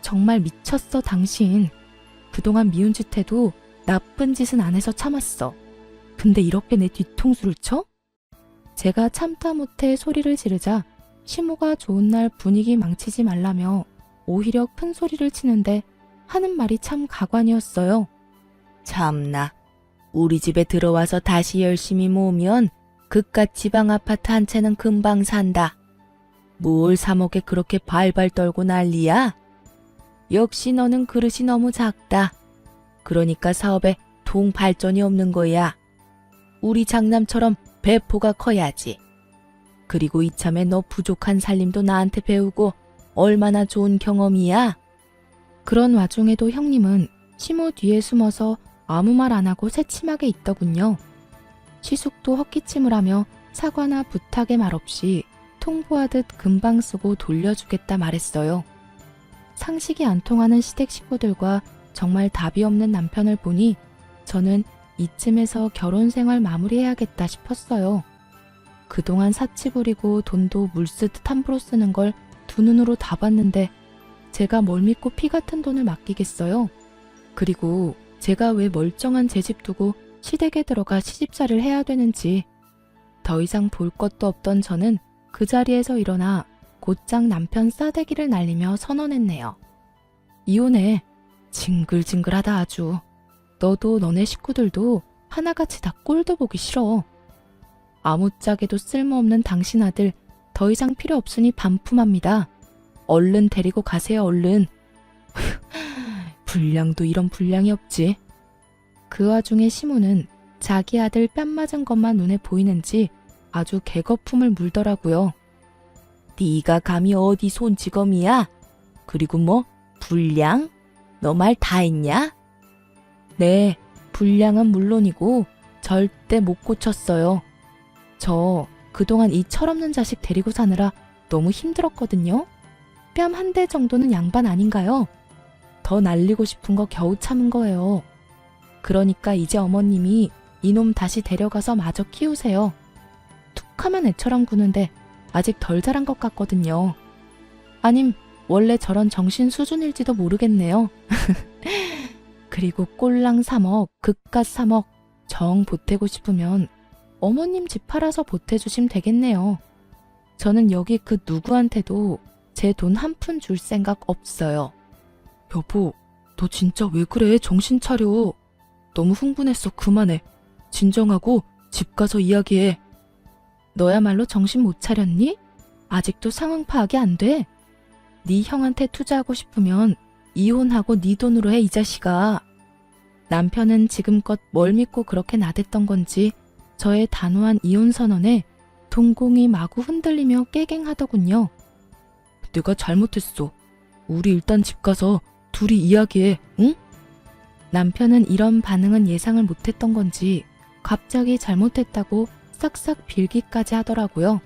정말 미쳤어, 당신. 그동안 미운 짓 해도 나쁜 짓은 안 해서 참았어. 근데 이렇게 내 뒤통수를 쳐? 제가 참다 못해 소리를 지르자 시모가 좋은 날 분위기 망치지 말라며 오히려 큰 소리를 치는데 하는 말이 참 가관이었어요. 참나, 우리 집에 들어와서 다시 열심히 모으면 그깟 지방 아파트 한 채는 금방 산다. 뭘 3억에 그렇게 발발 떨고 난리야? 역시 너는 그릇이 너무 작다. 그러니까 사업에 동 발전이 없는 거야. 우리 장남처럼 배포가 커야지. 그리고 이참에 너 부족한 살림도 나한테 배우고 얼마나 좋은 경험이야? 그런 와중에도 형님은 시모 뒤에 숨어서 아무 말 안 하고 새침하게 있더군요. 시숙도 헛기침을 하며 사과나 부탁의 말 없이 통보하듯 금방 쓰고 돌려주겠다 말했어요. 상식이 안 통하는 시댁 식구들과 정말 답이 없는 남편을 보니 저는 이쯤에서 결혼 생활 마무리해야겠다 싶었어요. 그동안 사치 부리고 돈도 물쓰듯 함부로 쓰는 걸 두 눈으로 다 봤는데 제가 뭘 믿고 피 같은 돈을 맡기겠어요? 그리고 제가 왜 멀쩡한 제 집 두고 시댁에 들어가 시집살이를 해야 되는지 더 이상 볼 것도 없던 저는 그 자리에서 일어나 곧장 남편 싸대기를 날리며 선언했네요. 이혼해. 징글징글하다 아주. 너도 너네 식구들도 하나같이 다 꼴도 보기 싫어. 아무짝에도 쓸모없는 당신 아들 더 이상 필요 없으니 반품합니다. 얼른 데리고 가세요, 얼른. 불량도 이런 불량이 없지. 그 와중에 시모는 자기 아들 뺨 맞은 것만 눈에 보이는지 아주 개거품을 물더라고요. 네가 감히 어디 손찌검이야? 그리고 뭐 불량? 너 말 다 했냐? 네, 불량은 물론이고 절대 못 고쳤어요. 저 그동안 이 철없는 자식 데리고 사느라 너무 힘들었거든요. 뺨 한 대 정도는 양반 아닌가요? 더 날리고 싶은 거 겨우 참은 거예요. 그러니까 이제 어머님이 이놈 다시 데려가서 마저 키우세요. 툭하면 애처럼 구는데 아직 덜 자란 것 같거든요. 아님 원래 저런 정신 수준일지도 모르겠네요. 그리고 꼴랑 3억, 그깟 3억 정 보태고 싶으면 어머님 집 팔아서 보태주시면 되겠네요. 저는 여기 그 누구한테도 제 돈 한 푼 줄 생각 없어요. 여보, 너 진짜 왜 그래? 정신 차려. 너무 흥분했어. 그만해. 진정하고 집 가서 이야기해. 너야말로 정신 못 차렸니? 아직도 상황 파악이 안 돼? 네 형한테 투자하고 싶으면 이혼하고 네 돈으로 해, 이 자식아. 남편은 지금껏 뭘 믿고 그렇게 나댔던 건지 저의 단호한 이혼 선언에 동공이 마구 흔들리며 깨갱하더군요. 내가 잘못했어. 우리 일단 집 가서 둘이 이야기해, 응? 남편은 이런 반응은 예상을 못했던 건지 갑자기 잘못했다고 싹싹 빌기까지 하더라고요.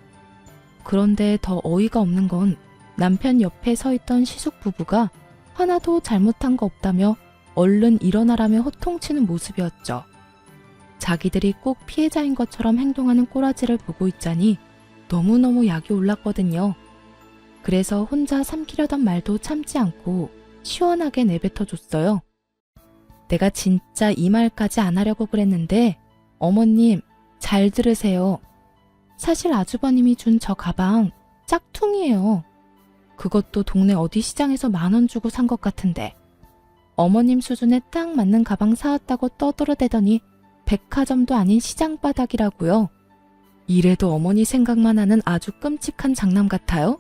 그런데 더 어이가 없는 건 남편 옆에 서 있던 시숙 부부가 하나도 잘못한 거 없다며 얼른 일어나라며 호통치는 모습이었죠. 자기들이 꼭 피해자인 것처럼 행동하는 꼬라지를 보고 있자니 너무너무 약이 올랐거든요. 그래서 혼자 삼키려던 말도 참지 않고 시원하게 내뱉어줬어요. 내가 진짜 이 말까지 안 하려고 그랬는데 어머님 잘 들으세요. 사실 아주버님이 준 저 가방 짝퉁이에요. 그것도 동네 어디 시장에서 10,000원 주고 산 것 같은데 어머님 수준에 딱 맞는 가방 사왔다고 떠들어대더니 백화점도 아닌 시장 바닥이라고요. 이래도 어머니 생각만 하는 아주 끔찍한 장남 같아요.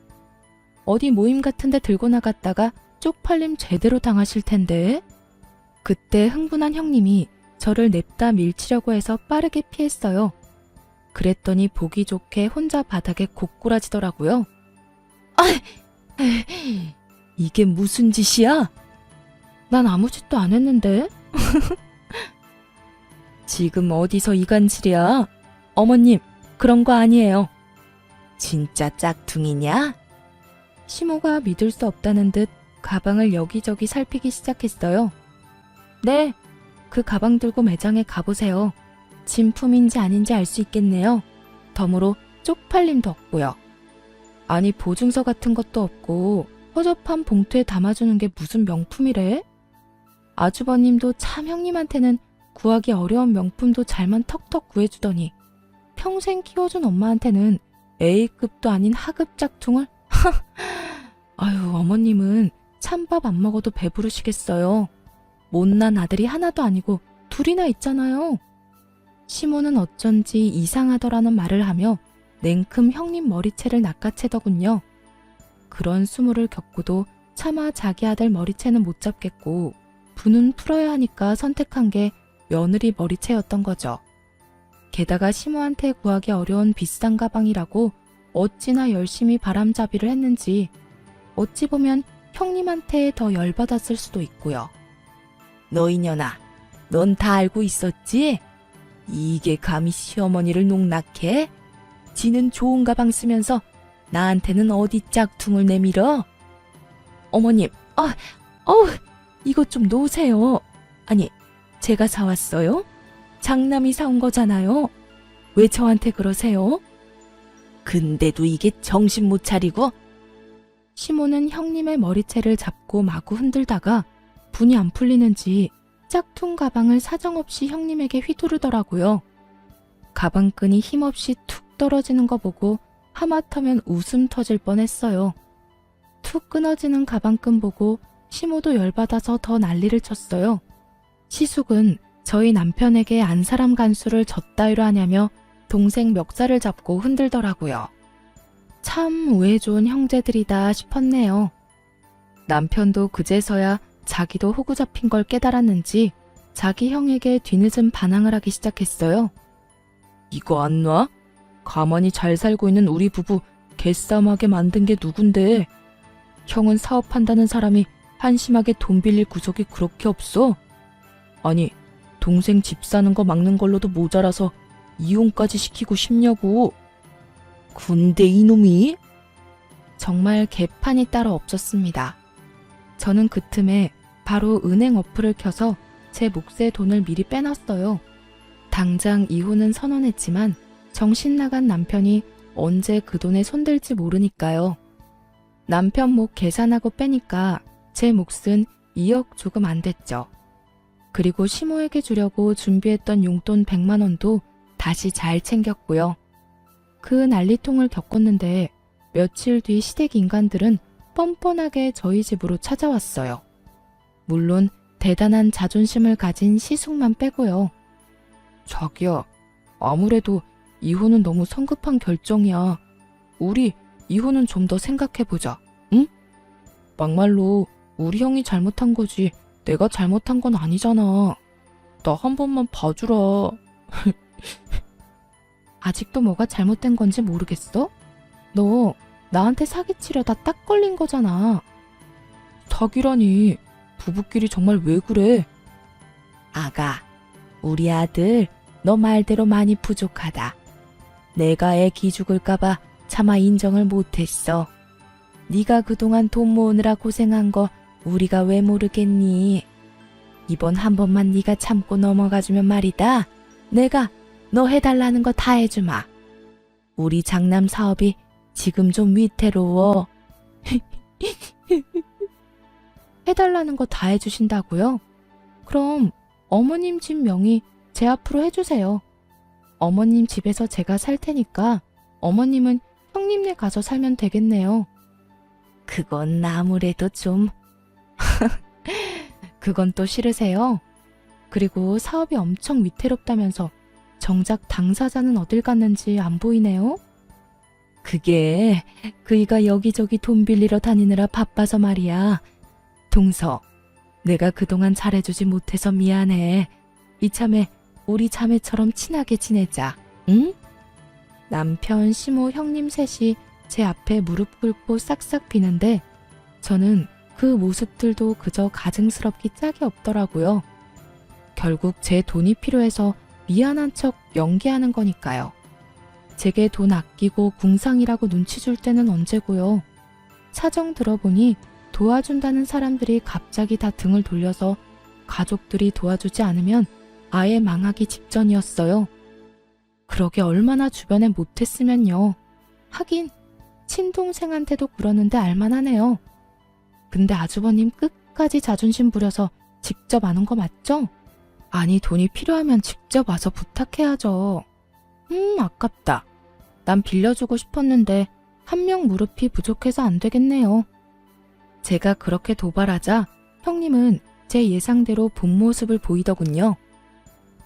어디 모임 같은데 들고 나갔다가 쪽팔림 제대로 당하실 텐데. 그때 흥분한 형님이 저를 냅다 밀치려고 해서 빠르게 피했어요. 그랬더니 보기 좋게 혼자 바닥에 고꾸라지더라고요. 이게 무슨 짓이야? 난 아무 짓도 안 했는데. 지금 어디서 이간질이야? 어머님, 그런 거 아니에요. 진짜 짝퉁이냐? 시모가 믿을 수 없다는 듯 가방을 여기저기 살피기 시작했어요. 네, 그 가방 들고 매장에 가보세요. 진품인지 아닌지 알 수 있겠네요. 덤으로 쪽팔림도 없고요. 아니 보증서 같은 것도 없고 허접한 봉투에 담아주는 게 무슨 명품이래? 아주버님도 참 형님한테는 구하기 어려운 명품도 잘만 턱턱 구해주더니 평생 키워준 엄마한테는 A급도 아닌 하급 짝퉁을? 아유 어머님은 찬밥 안 먹어도 배부르시겠어요. 못난 아들이 하나도 아니고 둘이나 있잖아요. 시모는 어쩐지 이상하더라는 말을 하며 냉큼 형님 머리채를 낚아채더군요. 그런 수모를 겪고도 차마 자기 아들 머리채는 못 잡겠고 분은 풀어야 하니까 선택한 게 며느리 머리채였던 거죠. 게다가 시모한테 구하기 어려운 비싼 가방이라고 어찌나 열심히 바람잡이를 했는지 어찌 보면 형님한테 더 열받았을 수도 있고요. 너 이년아, 넌 다 알고 있었지? 이게 감히 시어머니를 농락해? 지는 좋은 가방 쓰면서 나한테는 어디 짝퉁을 내밀어? 어머님, 이것 좀 놓으세요. 아니, 제가 사왔어요? 장남이 사온 거잖아요. 왜 저한테 그러세요? 근데도 이게 정신 못 차리고? 시모는 형님의 머리채를 잡고 마구 흔들다가 분이 안 풀리는지 짝퉁 가방을 사정없이 형님에게 휘두르더라고요. 가방끈이 힘없이 툭 떨어지는 거 보고 하마터면 웃음 터질 뻔했어요. 툭 끊어지는 가방끈 보고 시모도 열받아서 더 난리를 쳤어요. 시숙은 저희 남편에게 안 사람 간수를 젖따위로 하냐며 동생 멱살을 잡고 흔들더라고요. 참 우애 좋은 형제들이다 싶었네요. 남편도 그제서야 자기도 호구 잡힌 걸 깨달았는지 자기 형에게 뒤늦은 반항을 하기 시작했어요. 이거 안 놔? 가만히 잘 살고 있는 우리 부부 개싸움하게 만든 게 누군데? 형은 사업한다는 사람이 한심하게 돈 빌릴 구석이 그렇게 없어? 아니, 동생 집 사는 거 막는 걸로도 모자라서 이혼까지 시키고 싶냐고. 군대 이놈이? 정말 개판이 따로 없었습니다. 저는 그 틈에 바로 은행 어플을 켜서 제 몫의 돈을 미리 빼놨어요. 당장 이혼은 선언했지만 정신 나간 남편이 언제 그 돈에 손댈지 모르니까요. 남편 몫 계산하고 빼니까 제 몫은 2억 조금 안 됐죠. 그리고 시모에게 주려고 준비했던 용돈 100만 원도 다시 잘 챙겼고요. 그 난리통을 겪었는데 며칠 뒤 시댁 인간들은 뻔뻔하게 저희 집으로 찾아왔어요. 물론 대단한 자존심을 가진 시숙만 빼고요. 자기야, 아무래도 이혼은 너무 성급한 결정이야. 우리 이혼은 좀 더 생각해보자, 응? 막말로 우리 형이 잘못한 거지 내가 잘못한 건 아니잖아. 나 한 번만 봐주라. 아직도 뭐가 잘못된 건지 모르겠어? 너 나한테 사기치려다 딱 걸린 거잖아. 사기라니, 부부끼리 정말 왜 그래? 아가, 우리 아들 너 말대로 많이 부족하다. 내가 애 기죽을까봐 차마 인정을 못했어. 네가 그동안 돈 모으느라 고생한 거 우리가 왜 모르겠니? 이번 한 번만 네가 참고 넘어가주면 말이다. 내가 너 해달라는 거 다 해주마. 우리 장남 사업이 지금 좀 위태로워. 해달라는 거 다 해주신다고요? 그럼 어머님 집 명의 제 앞으로 해주세요. 어머님 집에서 제가 살 테니까 어머님은 형님네 가서 살면 되겠네요. 그건 아무래도 좀... 그건 또 싫으세요? 그리고 사업이 엄청 위태롭다면서 정작 당사자는 어딜 갔는지 안 보이네요? 그게 그이가 여기저기 돈 빌리러 다니느라 바빠서 말이야. 동서, 내가 그동안 잘해주지 못해서 미안해. 이참에 우리 자매처럼 친하게 지내자, 응? 남편, 시모, 형님 셋이 제 앞에 무릎 꿇고 싹싹 비는데 저는 그 모습들도 그저 가증스럽기 짝이 없더라고요. 결국 제 돈이 필요해서 미안한 척 연기하는 거니까요. 제게 돈 아끼고 궁상이라고 눈치 줄 때는 언제고요. 사정 들어보니 도와준다는 사람들이 갑자기 다 등을 돌려서 가족들이 도와주지 않으면 아예 망하기 직전이었어요. 그러게 얼마나 주변에 못했으면요. 하긴 친동생한테도 그러는데 알만하네요. 근데 아주버님 끝까지 자존심 부려서 직접 안 온 거 맞죠? 아니, 돈이 필요하면 직접 와서 부탁해야죠. 아깝다. 난 빌려주고 싶었는데 한 명 무릎이 부족해서 안 되겠네요. 제가 그렇게 도발하자 형님은 제 예상대로 본 모습을 보이더군요.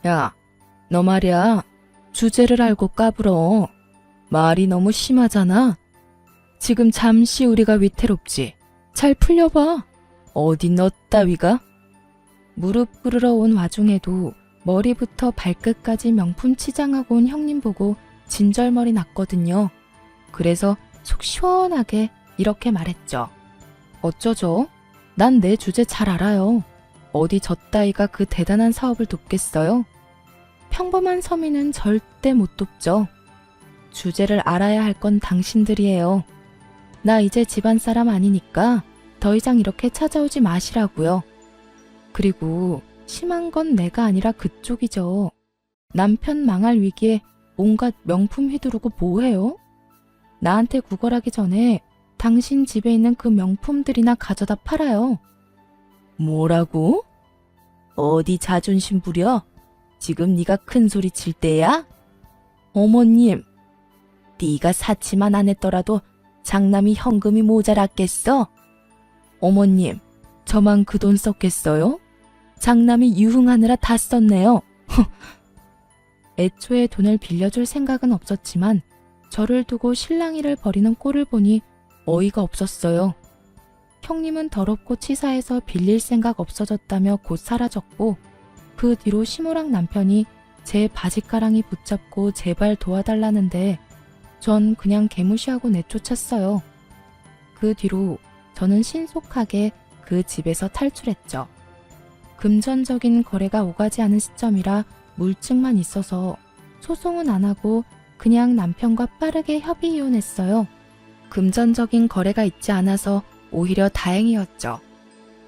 야, 너 말이야. 주제를 알고 까불어. 말이 너무 심하잖아. 지금 잠시 우리가 위태롭지. 잘 풀려봐. 어디 너 따위가? 무릎 꿇으러 온 와중에도 머리부터 발끝까지 명품 치장하고 온 형님 보고 진절머리 났거든요. 그래서 속 시원하게 이렇게 말했죠. 어쩌죠? 난 내 주제 잘 알아요. 어디 저 따위가 그 대단한 사업을 돕겠어요? 평범한 서민은 절대 못 돕죠. 주제를 알아야 할 건 당신들이에요. 나 이제 집안 사람 아니니까 더 이상 이렇게 찾아오지 마시라고요. 그리고 심한 건 내가 아니라 그쪽이죠. 남편 망할 위기에 온갖 명품 휘두르고 뭐해요? 나한테 구걸하기 전에 당신 집에 있는 그 명품들이나 가져다 팔아요. 뭐라고? 어디 자존심 부려? 지금 네가 큰 소리 칠 때야? 어머님, 네가 사치만 안 했더라도 장남이 현금이 모자랐겠어? 어머님, 저만 그 돈 썼겠어요? 장남이 유흥하느라 다 썼네요. 애초에 돈을 빌려줄 생각은 없었지만 저를 두고 실랑이를 벌이는 꼴을 보니 어이가 없었어요. 형님은 더럽고 치사해서 빌릴 생각 없어졌다며 곧 사라졌고 그 뒤로 시모랑 남편이 제 바지가랑이 붙잡고 제발 도와달라는데 전 그냥 개무시하고 내쫓았어요. 그 뒤로 저는 신속하게 그 집에서 탈출했죠. 금전적인 거래가 오가지 않은 시점이라 물증만 있어서 소송은 안 하고 그냥 남편과 빠르게 협의 이혼했어요. 금전적인 거래가 있지 않아서 오히려 다행이었죠.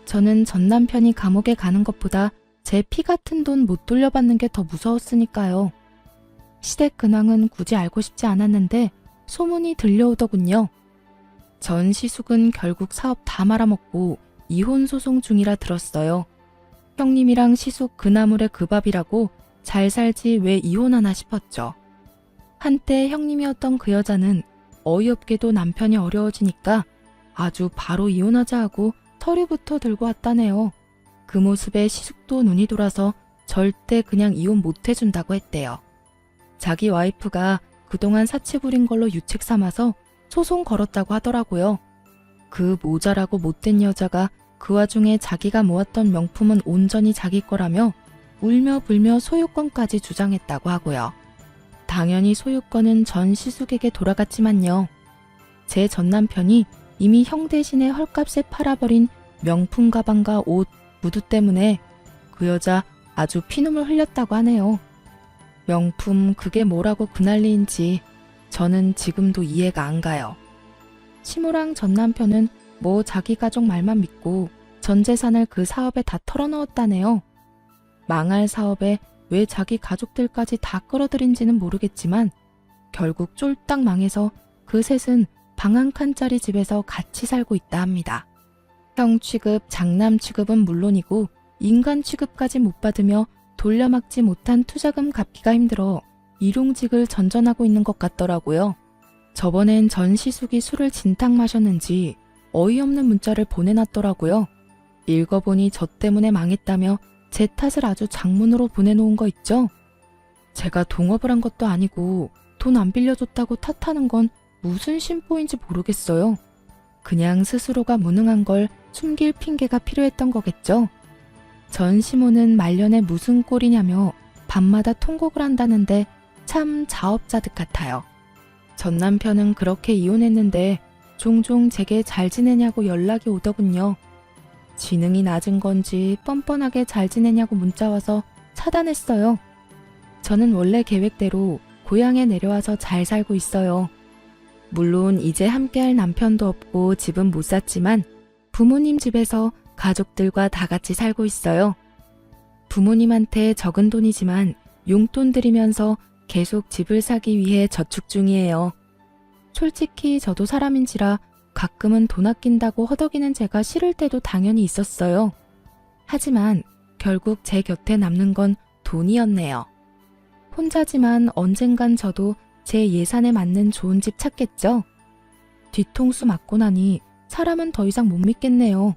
저는 전 남편이 감옥에 가는 것보다 제 피 같은 돈 못 돌려받는 게 더 무서웠으니까요. 시댁 근황은 굳이 알고 싶지 않았는데 소문이 들려오더군요. 전 시숙은 결국 사업 다 말아먹고 이혼 소송 중이라 들었어요. 형님이랑 시숙 그 나물의 그 밥이라고 잘 살지 왜 이혼하나 싶었죠. 한때 형님이었던 그 여자는 어이없게도 남편이 어려워지니까 아주 바로 이혼하자 하고 서류부터 들고 왔다네요. 그 모습에 시숙도 눈이 돌아서 절대 그냥 이혼 못 해준다고 했대요. 자기 와이프가 그동안 사치 부린 걸로 유책 삼아서 소송 걸었다고 하더라고요. 그 모자라고 못된 여자가 그 와중에 자기가 모았던 명품은 온전히 자기 거라며 울며 불며 소유권까지 주장했다고 하고요. 당연히 소유권은 전 시숙에게 돌아갔지만요. 제 전 남편이 이미 형 대신에 헐값에 팔아버린 명품 가방과 옷, 구두 때문에 그 여자 아주 피눈물 흘렸다고 하네요. 명품 그게 뭐라고 그 난리인지 저는 지금도 이해가 안 가요. 시모랑 전 남편은 뭐 자기 가족 말만 믿고 전 재산을 그 사업에 다 털어넣었다네요. 망할 사업에 왜 자기 가족들까지 다 끌어들인지는 모르겠지만 결국 쫄딱 망해서 그 셋은 방 한 칸짜리 집에서 같이 살고 있다 합니다. 형 취급, 장남 취급은 물론이고 인간 취급까지 못 받으며 돌려막지 못한 투자금 갚기가 힘들어 일용직을 전전하고 있는 것 같더라고요. 저번엔 전시숙이 술을 진탕 마셨는지 어이없는 문자를 보내놨더라고요. 읽어보니 저 때문에 망했다며 제 탓을 아주 장문으로 보내놓은 거 있죠? 제가 동업을 한 것도 아니고 돈 안 빌려줬다고 탓하는 건 무슨 심보인지 모르겠어요. 그냥 스스로가 무능한 걸 숨길 핑계가 필요했던 거겠죠? 전 시모는 말년에 무슨 꼴이냐며 밤마다 통곡을 한다는데 참 자업자득 같아요. 전 남편은 그렇게 이혼했는데 종종 제게 잘 지내냐고 연락이 오더군요. 지능이 낮은 건지 뻔뻔하게 잘 지내냐고 문자 와서 차단했어요. 저는 원래 계획대로 고향에 내려와서 잘 살고 있어요. 물론 이제 함께할 남편도 없고 집은 못 샀지만 부모님 집에서 가족들과 다 같이 살고 있어요. 부모님한테 적은 돈이지만 용돈 드리면서 계속 집을 사기 위해 저축 중이에요. 솔직히 저도 사람인지라 가끔은 돈 아낀다고 허덕이는 제가 싫을 때도 당연히 있었어요. 하지만 결국 제 곁에 남는 건 돈이었네요. 혼자지만 언젠간 저도 제 예산에 맞는 좋은 집 찾겠죠? 뒤통수 맞고 나니 사람은 더 이상 못 믿겠네요.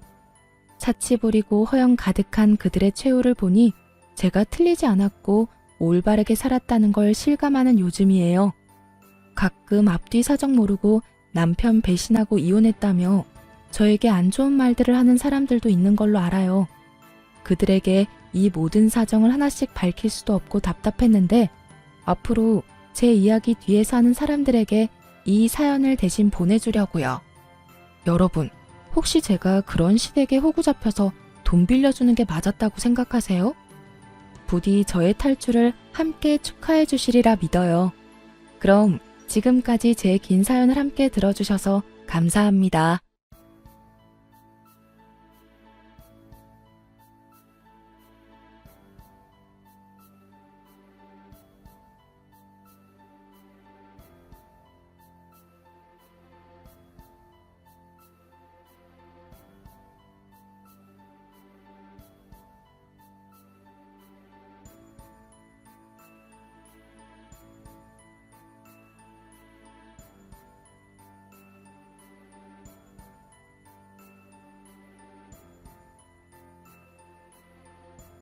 사치 부리고 허영 가득한 그들의 최후를 보니 제가 틀리지 않았고 올바르게 살았다는 걸 실감하는 요즘이에요. 가끔 앞뒤 사정 모르고 남편 배신하고 이혼했다며 저에게 안 좋은 말들을 하는 사람들도 있는 걸로 알아요. 그들에게 이 모든 사정을 하나씩 밝힐 수도 없고 답답했는데 앞으로 제 이야기 뒤에서 하는 사람들에게 이 사연을 대신 보내주려고요. 여러분, 혹시 제가 그런 시댁에 호구 잡혀서 돈 빌려주는 게 맞았다고 생각하세요? 부디 저의 탈출을 함께 축하해 주시리라 믿어요. 그럼 지금까지 제 긴 사연을 함께 들어주셔서 감사합니다.